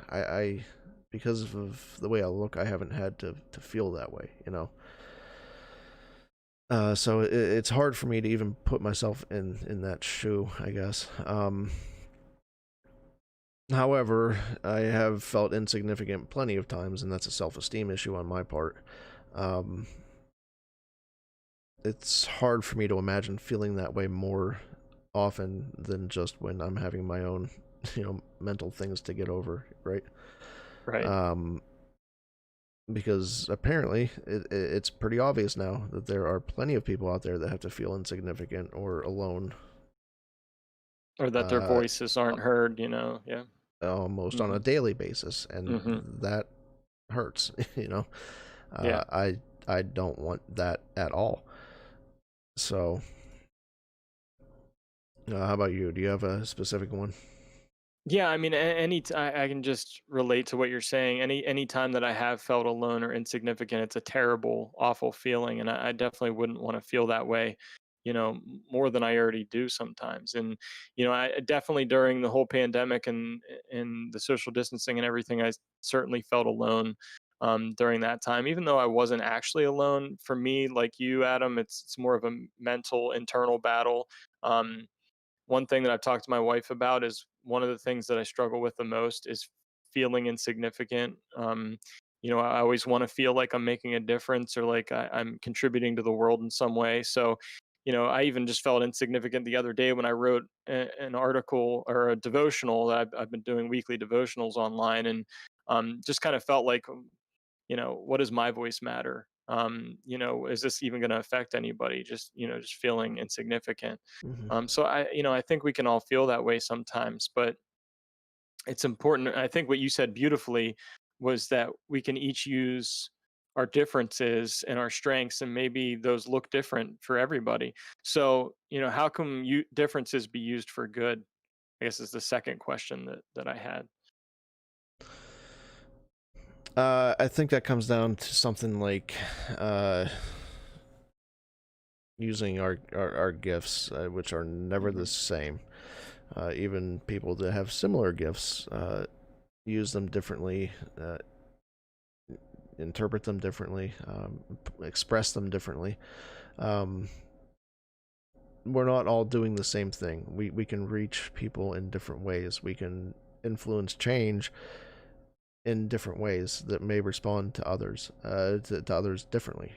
I because of the way I look, I haven't had to feel that way. So it's hard for me to even put myself in that shoe, I guess. However, I have felt insignificant plenty of times, and that's a self-esteem issue on my part. Um, it's hard for me to imagine feeling that way more often than just when I'm having my own, mental things to get over, right? Right. Because apparently it's pretty obvious now that there are plenty of people out there that have to feel insignificant or alone, Or that their voices aren't heard, yeah. almost on a daily basis, and Mm-hmm. that hurts. Yeah. I don't want that at all. So, how about you? Do you have a specific one? Yeah, I mean, I can just relate to what you're saying. Any time that I have felt alone or insignificant, it's a terrible, awful feeling, and I definitely wouldn't want to feel that way, more than I already do sometimes. And I definitely, during the whole pandemic and the social distancing and everything, I certainly felt alone during that time. Even though I wasn't actually alone, for me, like you, Adam, it's more of a mental internal battle. Um, One thing that I've talked to my wife about is one of the things that I struggle with the most is feeling insignificant. I always want to feel like I'm making a difference or like I'm contributing to the world in some way. So, I even just felt insignificant the other day when I wrote an article or a devotional that I've been doing weekly devotionals online, and just kind of felt like, what does my voice matter? Is this even going to affect anybody? Just feeling insignificant. Mm-hmm. So I think we can all feel that way sometimes, but it's important. I think what you said beautifully was that we can each use our differences and our strengths, and maybe those look different for everybody. So, how can differences be used for good? I guess is the second question that I had. I think that comes down to something like using our gifts, which are never the Hmm. same. Even people that have similar gifts use them differently, interpret them differently, express them differently. Um, we're not all doing the same thing. We can reach people in different ways. We can influence change in different ways that may respond to others, to others differently.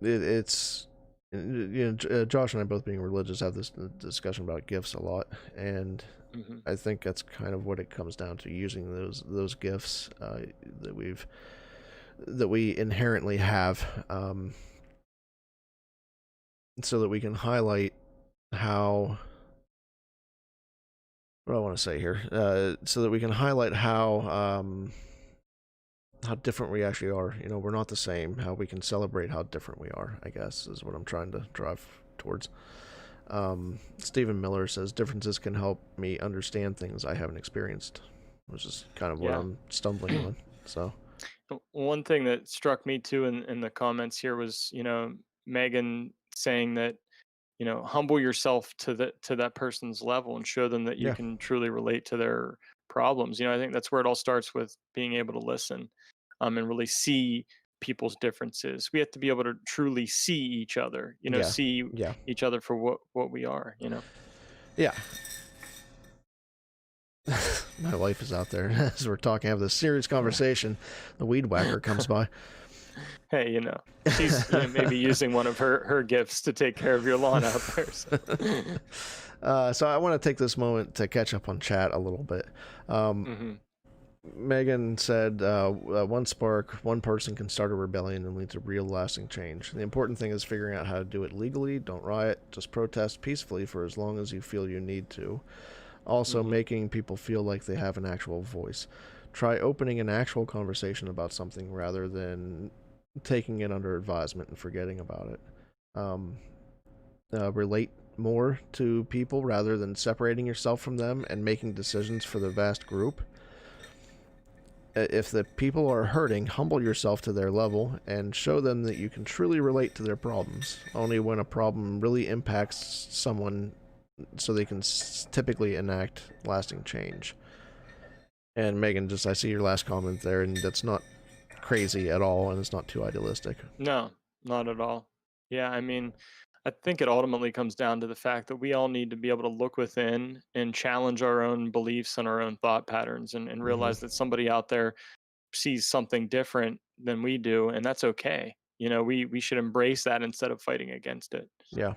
It's Josh and I, both being religious, have this discussion about gifts a lot, and I think that's kind of what it comes down to, using those gifts that we inherently have, so that we can highlight how, what do I want to say here, so that we can highlight how different we actually are. We're not the same. How we can celebrate how different we are, I guess, is what I'm trying to drive towards. Stephen Miller says differences can help me understand things I haven't experienced, which is kind of what I'm stumbling on. So one thing that struck me too in the comments here was, Megan saying that, humble yourself to that person's level and show them that you can truly relate to their problems. I think that's where it all starts, with being able to listen, and really see people's differences. We have to be able to truly see each other, see each other for what we are, Yeah. My wife is out there as we're talking, have this serious conversation. The weed whacker comes by. Hey, she's maybe using one of her gifts to take care of your lawn out there. So I want to take this moment to catch up on chat a little bit. Megan said, one spark, one person can start a rebellion and lead to real lasting change. The important thing is figuring out how to do it legally. Don't riot, just protest peacefully for as long as you feel you need to. Also, making people feel like they have an actual voice. Try opening an actual conversation about something rather than taking it under advisement and forgetting about it. Relate more to people rather than separating yourself from them and making decisions for the vast group. If the people are hurting, humble yourself to their level and show them that you can truly relate to their problems. Only when a problem really impacts someone, so they can typically enact lasting change. And Megan, I see your last comment there, and that's not crazy at all, and it's not too idealistic. No, not at all. Yeah, I think it ultimately comes down to the fact that we all need to be able to look within and challenge our own beliefs and our own thought patterns, and realize that somebody out there sees something different than we do, and that's okay. We should embrace that instead of fighting against it. Yeah.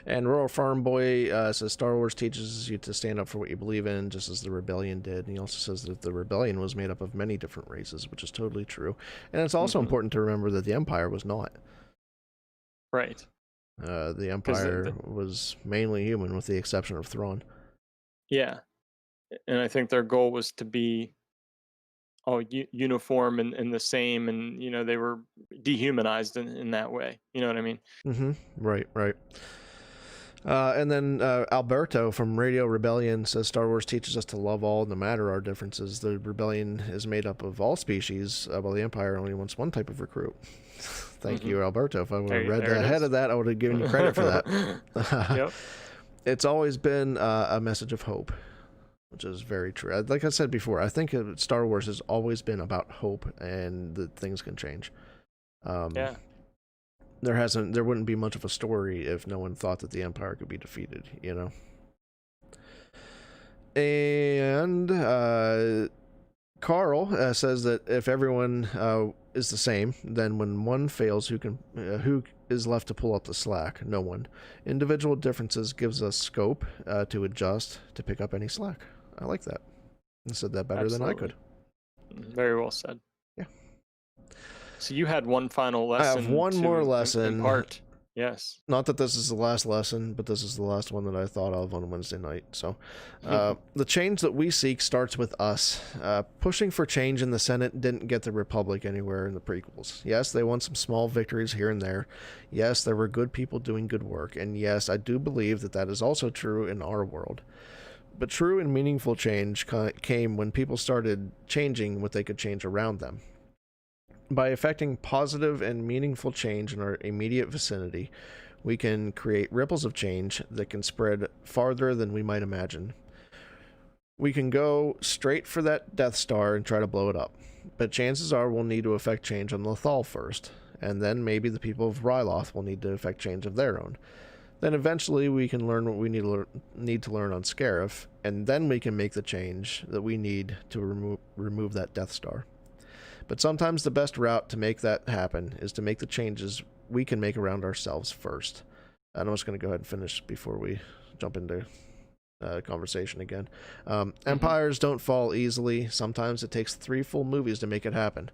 And Rural Farm Boy says Star Wars teaches you to stand up for what you believe in, just as the rebellion did. And he also says that the rebellion was made up of many different races, which is totally true. And it's also important to remember that the Empire was not. Right. The Empire was mainly human, with the exception of Thrawn. Yeah. And I think their goal was to be all uniform and the same, and they were dehumanized in that way. You know what I mean? Right. And then Alberto from Radio Rebellion says Star Wars teaches us to love all, no matter our differences. The rebellion is made up of all species, while the Empire only wants one type of recruit. Thank you, Alberto. If I would have read ahead of that, I would have given you credit for that. Yep. It's always been a message of hope, which is very true. Like I said before, I think Star Wars has always been about hope and that things can change. Yeah. There wouldn't be much of a story if no one thought that the Empire could be defeated, And Carl says that if everyone is the same, then when one fails, who is left to pull up the slack? No one. Individual differences gives us scope to adjust, to pick up any slack. I like that. I said that better than I could. Very well said. Yeah. So you had one final lesson. I have one more lesson. Impart. Yes. Not that this is the last lesson, but this is the last one that I thought of on Wednesday night. So, the change that we seek starts with us. Pushing for change in the Senate didn't get the Republic anywhere in the prequels. Yes, they won some small victories here and there. Yes, there were good people doing good work. And yes, I do believe that is also true in our world. But true and meaningful change came when people started changing what they could change around them. By effecting positive and meaningful change in our immediate vicinity, we can create ripples of change that can spread farther than we might imagine. We can go straight for that Death Star and try to blow it up, but chances are we'll need to effect change on Lothal first, and then maybe the people of Ryloth will need to effect change of their own. Then eventually we can learn what we need to learn on Scarif, and then we can make the change that we need to remove that Death Star. But sometimes the best route to make that happen is to make the changes we can make around ourselves first. And I'm just going to go ahead and finish before we jump into conversation again. Empires don't fall easily. Sometimes it takes 3 full movies to make it happen.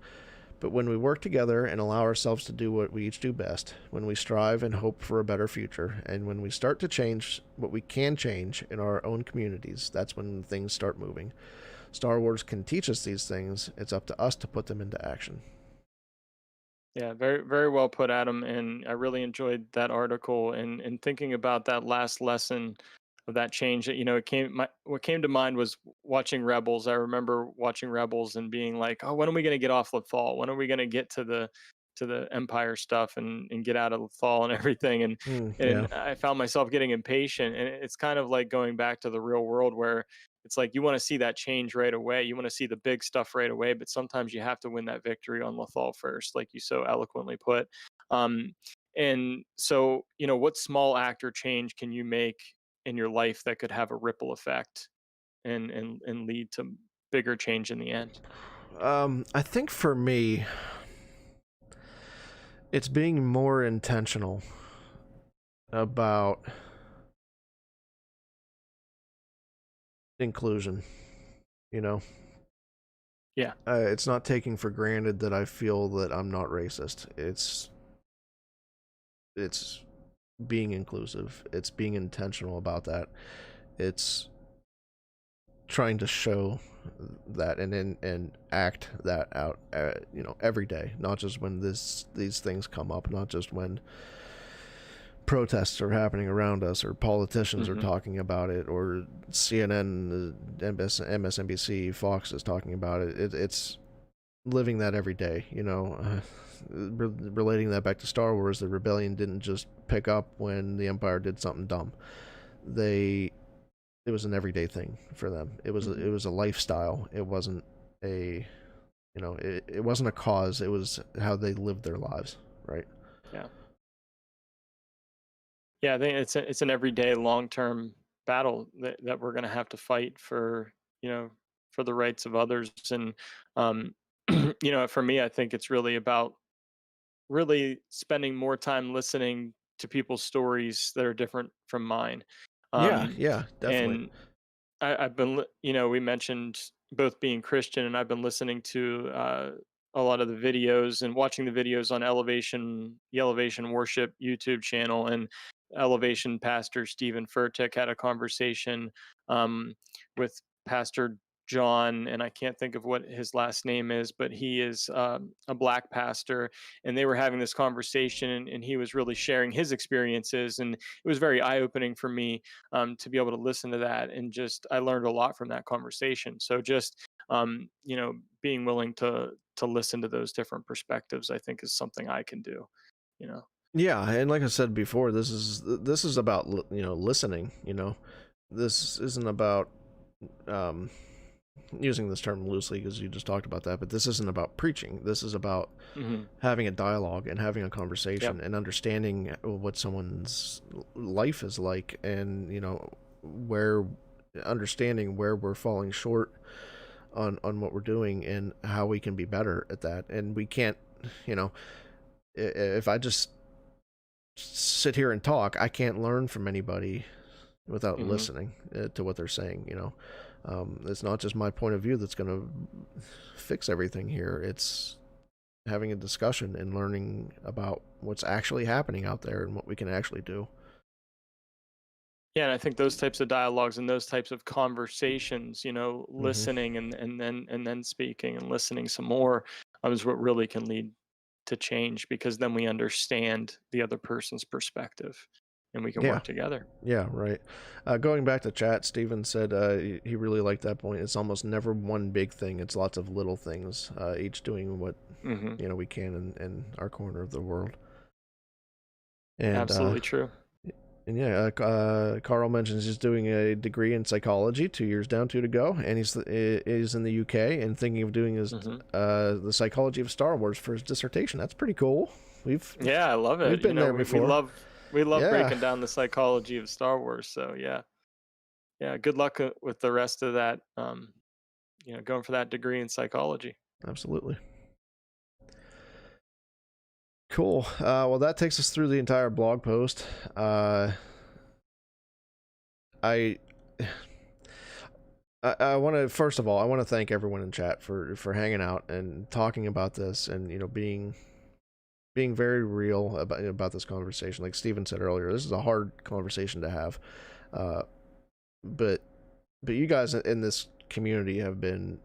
But when we work together and allow ourselves to do what we each do best, when we strive and hope for a better future, and when we start to change what we can change in our own communities, that's when things start moving. Star Wars can teach us these things. It's up to us to put them into action. Yeah, very, very well put, Adam. And I really enjoyed that article and thinking about that last lesson of that change. What came to mind was watching Rebels. I remember watching Rebels and being like, oh, when are we going to get off Lothal? When are we going to get to the Empire stuff and get out of Lothal and everything? And I found myself getting impatient. And it's kind of like going back to the real world where it's like you want to see that change right away. You want to see the big stuff right away, but sometimes you have to win that victory on Lothal first, like you so eloquently put. And so, what small act or change can you make in your life that could have a ripple effect and lead to bigger change in the end? I think for me, it's being more intentional about inclusion, Yeah. It's not taking for granted that I feel that I'm not racist. It's being inclusive. It's being intentional about that. It's trying to show that and act that out, every day, not just when these things come up, not just when protests are happening around us or politicians are talking about it or CNN, MSNBC, Fox is talking about it. It's living that every day, relating that back to Star Wars. The rebellion didn't just pick up when the Empire did something dumb. It was an everyday thing for them. It was a lifestyle. It wasn't it wasn't a cause. It was how they lived their lives, right? Yeah, I think it's an everyday long-term battle that we're going to have to fight for, for the rights of others. And for me, I think it's really about really spending more time listening to people's stories that are different from mine. Yeah, definitely. And I've been, we mentioned both being Christian, and I've been listening to a lot of the videos and watching the videos on the Elevation Worship YouTube channel. And Elevation Pastor Stephen Furtick had a conversation with Pastor John, and I can't think of what his last name is, but he is a black pastor, and they were having this conversation, and he was really sharing his experiences, and it was very eye-opening for me to be able to listen to that, and just I learned a lot from that conversation. So just being willing to listen to those different perspectives, I think, is something I can do. Yeah, and like I said before, this is about listening. This isn't about using this term loosely because you just talked about that, but this isn't about preaching. This is about having a dialogue and having a conversation and understanding what someone's life is like, and understanding where we're falling short on what we're doing and how we can be better at that. And we can't, if I just sit here and talk, I can't learn from anybody without listening to what they're saying. It's not just my point of view that's going to fix everything here. It's having a discussion and learning about what's actually happening out there and what we can actually do. Yeah, and I think those types of dialogues and those types of conversations, listening and then speaking and listening some more, is what really can lead to change, because then we understand the other person's perspective and we can work together. Yeah, right. Going back to chat, Steven said he really liked that point. It's almost never one big thing. It's lots of little things, each doing what we can in our corner of the world. And, absolutely true. And yeah, Carl mentions he's doing a degree in psychology, 2 years down, 2 to go, and he's in the UK and thinking of doing his the psychology of Star Wars for his dissertation. That's pretty cool. I love it. We've been there before. We love breaking down the psychology of Star Wars. So yeah. Good luck with the rest of that. Going for that degree in psychology. Absolutely. Cool. Well, that takes us through the entire blog post. I want to, first of all, I want to thank everyone in chat for hanging out and talking about this, and being very real about this conversation. Like Steven said earlier, this is a hard conversation to have, but you guys in this community have been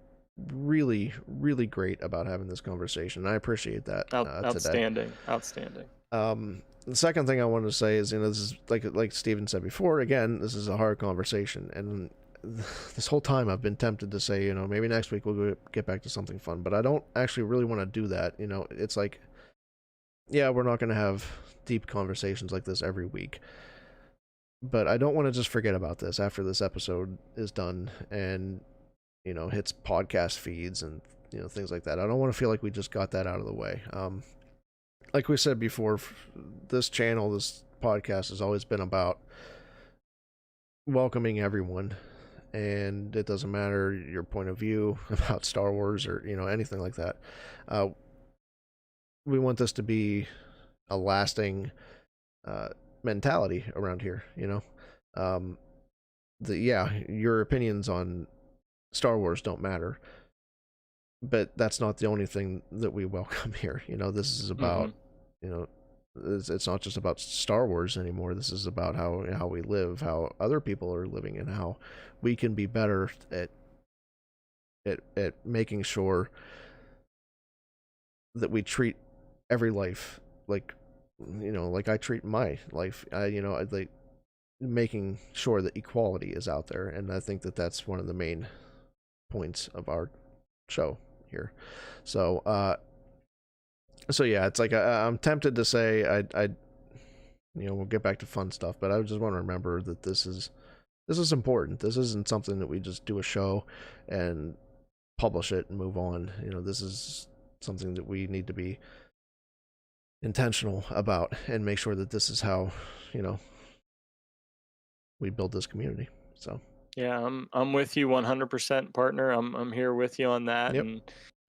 really, really great about having this conversation. I appreciate that. Outstanding. The second thing I wanted to say is, this is like Steven said before. Again, this is a hard conversation, and this whole time I've been tempted to say, maybe next week we'll get back to something fun, but I don't actually really want to do that. It's like, yeah, we're not going to have deep conversations like this every week, but I don't want to just forget about this after this episode is done and hits podcast feeds and things like that. I don't want to feel like we just got that out of the way. Like we said before, this podcast has always been about welcoming everyone, and it doesn't matter your point of view about Star Wars or anything like that. We want this to be a lasting mentality around here. Your opinions on Star Wars don't matter, but that's not the only thing that we welcome here. This is about it's not just about Star Wars anymore. This is about how we live, how other people are living, and how we can be better at making sure that we treat every life like I treat my life. Like making sure that equality is out there, and I think that that's one of the main points of our show here. So yeah, it's like I'm tempted to say we'll get back to fun stuff, but I just want to remember that this is important. This isn't something that we just do a show and publish it and move on. This is something that we need to be intentional about and make sure that this is how we build this community. So yeah, I'm with you 100%, partner. I'm here with you on that. Yep.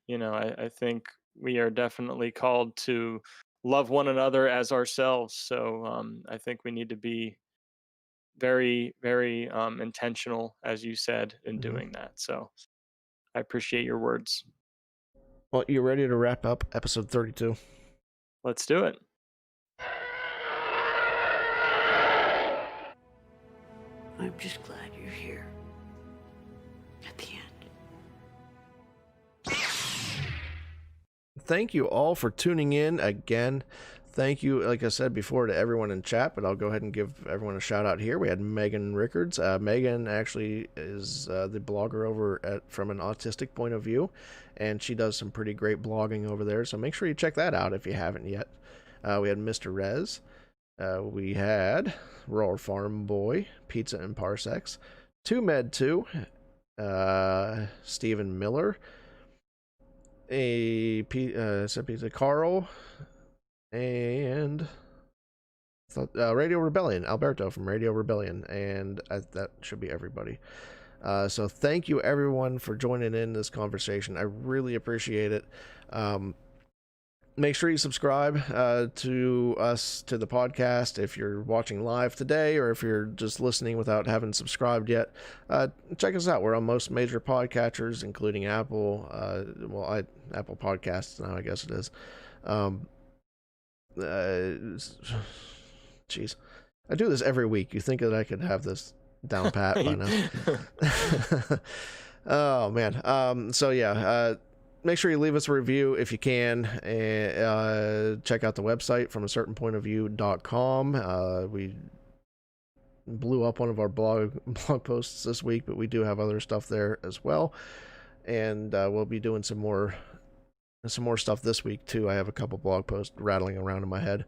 And I think we are definitely called to love one another as ourselves. So I think we need to be very, very intentional, as you said, in doing that. So I appreciate your words. Well, you ready to wrap up episode 32? Let's do it. I'm just glad you're here. At the end. Thank you all for tuning in again. Thank you, like I said before, to everyone in chat, but I'll go ahead and give everyone a shout out here. We had Megan Rickards. Megan actually is the blogger over From an Autistic Point of View, and she does some pretty great blogging over there, so make sure you check that out if you haven't yet. We had Mr. Rez. We had Roar Farm Boy, Pizza and Parsecs, 2Med2, Stephen Miller, Pizza Carl, and Radio Rebellion, Alberto from Radio Rebellion, and that should be everybody. So thank you everyone for joining in this conversation. I really appreciate it. Make sure you subscribe to the podcast if you're watching live today, or if you're just listening without having subscribed yet. Check us out. We're on most major podcatchers, including Apple. Apple Podcasts now, I guess it is. Jeez, I do this every week. You think that I could have this down pat by now? Oh man. So yeah. Make sure you leave us a review if you can, and check out the website from a certain point of view.com. We blew up one of our blog posts this week, but we do have other stuff there as well, and we'll be doing some more stuff this week too. I have a couple blog posts rattling around in my head.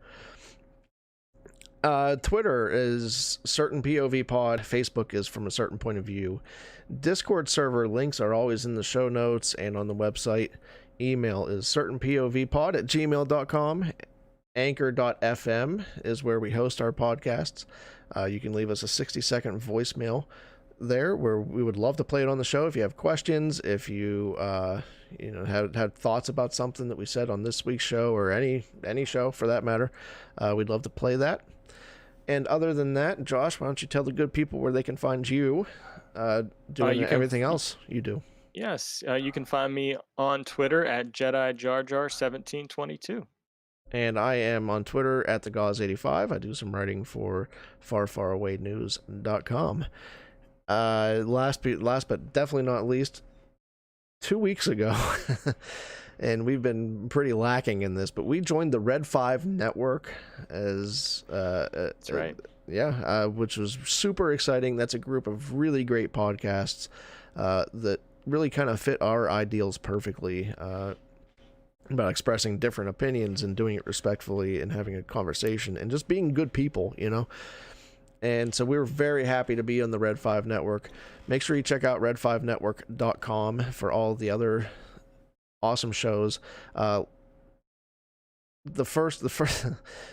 Twitter is Certain POV Pod. Facebook is From a Certain Point of View. Discord server links are always in the show notes and on the website. Email is certainpovpod@gmail.com. Anchor.fm is where we host our podcasts. You can leave us a 60-second voicemail there, where we would love to play it on the show. If you have questions, if you had thoughts about something that we said on this week's show, or any show for that matter, we'd love to play that. And other than that, Josh, why don't you tell the good people where they can find you doing everything else you do? Yes, you can find me on Twitter at JediJarJar1722. And I am on Twitter at thegauze85. I do some writing for farfarawaynews.com. Last but definitely not least, 2 weeks ago, and we've been pretty lacking in this, but we joined the Red 5 network as That's right. Which was super exciting. That's a group of really great podcasts that really kind of fit our ideals perfectly, about expressing different opinions and doing it respectfully and having a conversation and just being good people, And so we were very happy to be on the Red 5 network. Make sure you check out red5network.com for all the other awesome shows. The first,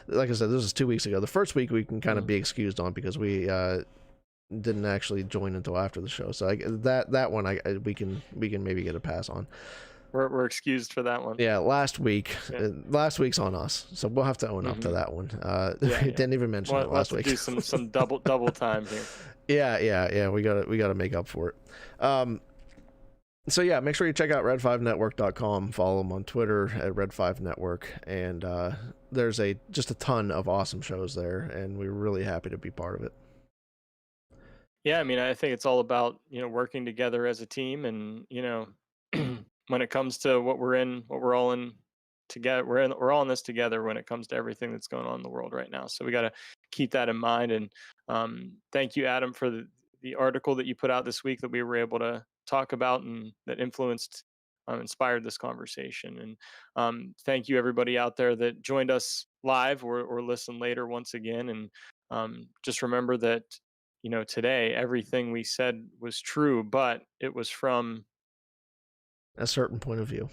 like I said, this was 2 weeks ago. The first week we can kind of be excused on because we didn't actually join until after the show. So that one we can maybe get a pass on. We're excused for that one. Yeah, last week's on us, so we'll have to own up to that one. Didn't even mention it last week. Do some double time here. Yeah. We gotta make up for it. So yeah, make sure you check out red5network.com. Follow them on Twitter at Red5Network, and there's just a ton of awesome shows there, and we're really happy to be part of it. Yeah, I mean, I think it's all about working together as a team, and when it comes to what we're all in together, we're all in this together when it comes to everything that's going on in the world right now. So we got to keep that in mind. And thank you, Adam, for the article that you put out this week that we were able to talk about and that inspired this conversation. And thank you, everybody out there that joined us live or listened later once again. And just remember that today everything we said was true, but it was from a certain point of view.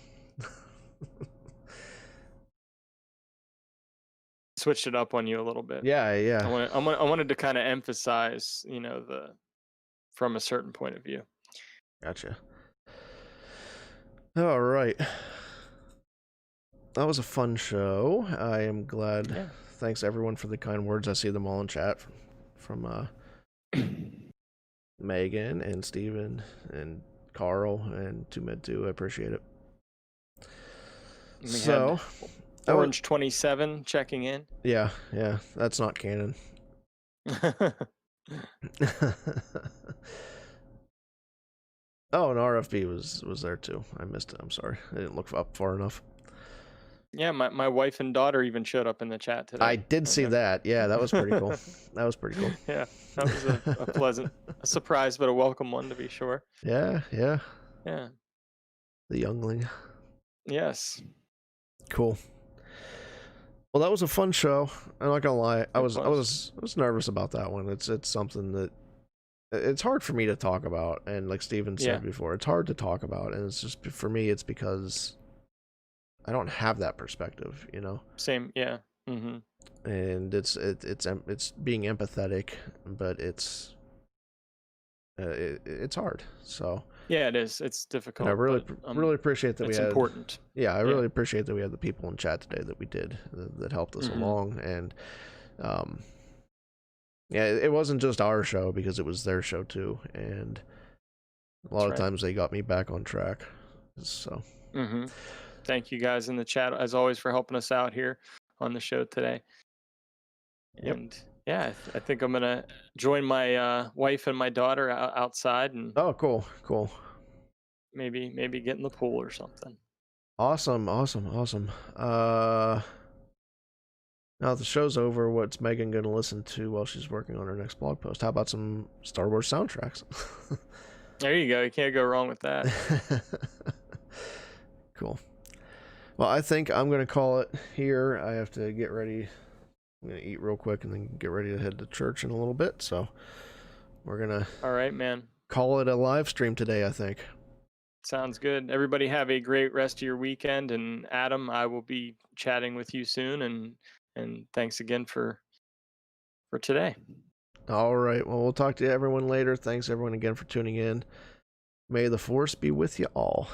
Switched it up on you a little bit. Yeah. I wanted to kind of emphasize, the from a certain point of view. Gotcha. All right. That was a fun show. I am glad. Yeah. Thanks everyone for the kind words. I see them all in chat from Megan and Steven and Carl and 2med2. I appreciate it. So, Orange 27 checking in. Yeah, that's not canon. Oh, and RFB was there too. I missed it. I'm sorry. I didn't look up far enough. Yeah, my wife and daughter even showed up in the chat today. I did see that. Yeah, that was pretty cool. Yeah, that was a pleasant surprise, but a welcome one to be sure. Yeah. The youngling. Yes. Cool. Well, that was a fun show. I'm not gonna lie. I was nervous about that one. It's something that it's hard for me to talk about, and like Steven said before, it's hard to talk about, and it's just for me. It's because I don't have that perspective, Same, yeah. Mm-hmm. And it's being empathetic, but it's hard. So yeah, it is. It's difficult. And I really appreciate that it's important. Yeah, I really appreciate that we had the people in chat today that we did that helped us along, and it wasn't just our show because it was their show too, and a lot of times they got me back on track. So. Mm-hmm. Thank you guys in the chat as always for helping us out here on the show today. Yep. And yeah, I think I'm gonna join my wife and my daughter outside and cool. Maybe get in the pool or something. Awesome. Now the show's over, what's Megan gonna listen to while she's working on her next blog post? How about some Star Wars soundtracks? There you go. You can't go wrong with that. Cool. Well, I think I'm going to call it here. I have to get ready. I'm going to eat real quick and then get ready to head to church in a little bit. So we're going to... All right, man. Call it a live stream today, I think. Sounds good. Everybody have a great rest of your weekend. And Adam, I will be chatting with you soon. And And thanks again for today. All right. Well, we'll talk to everyone later. Thanks everyone again for tuning in. May the force be with you all.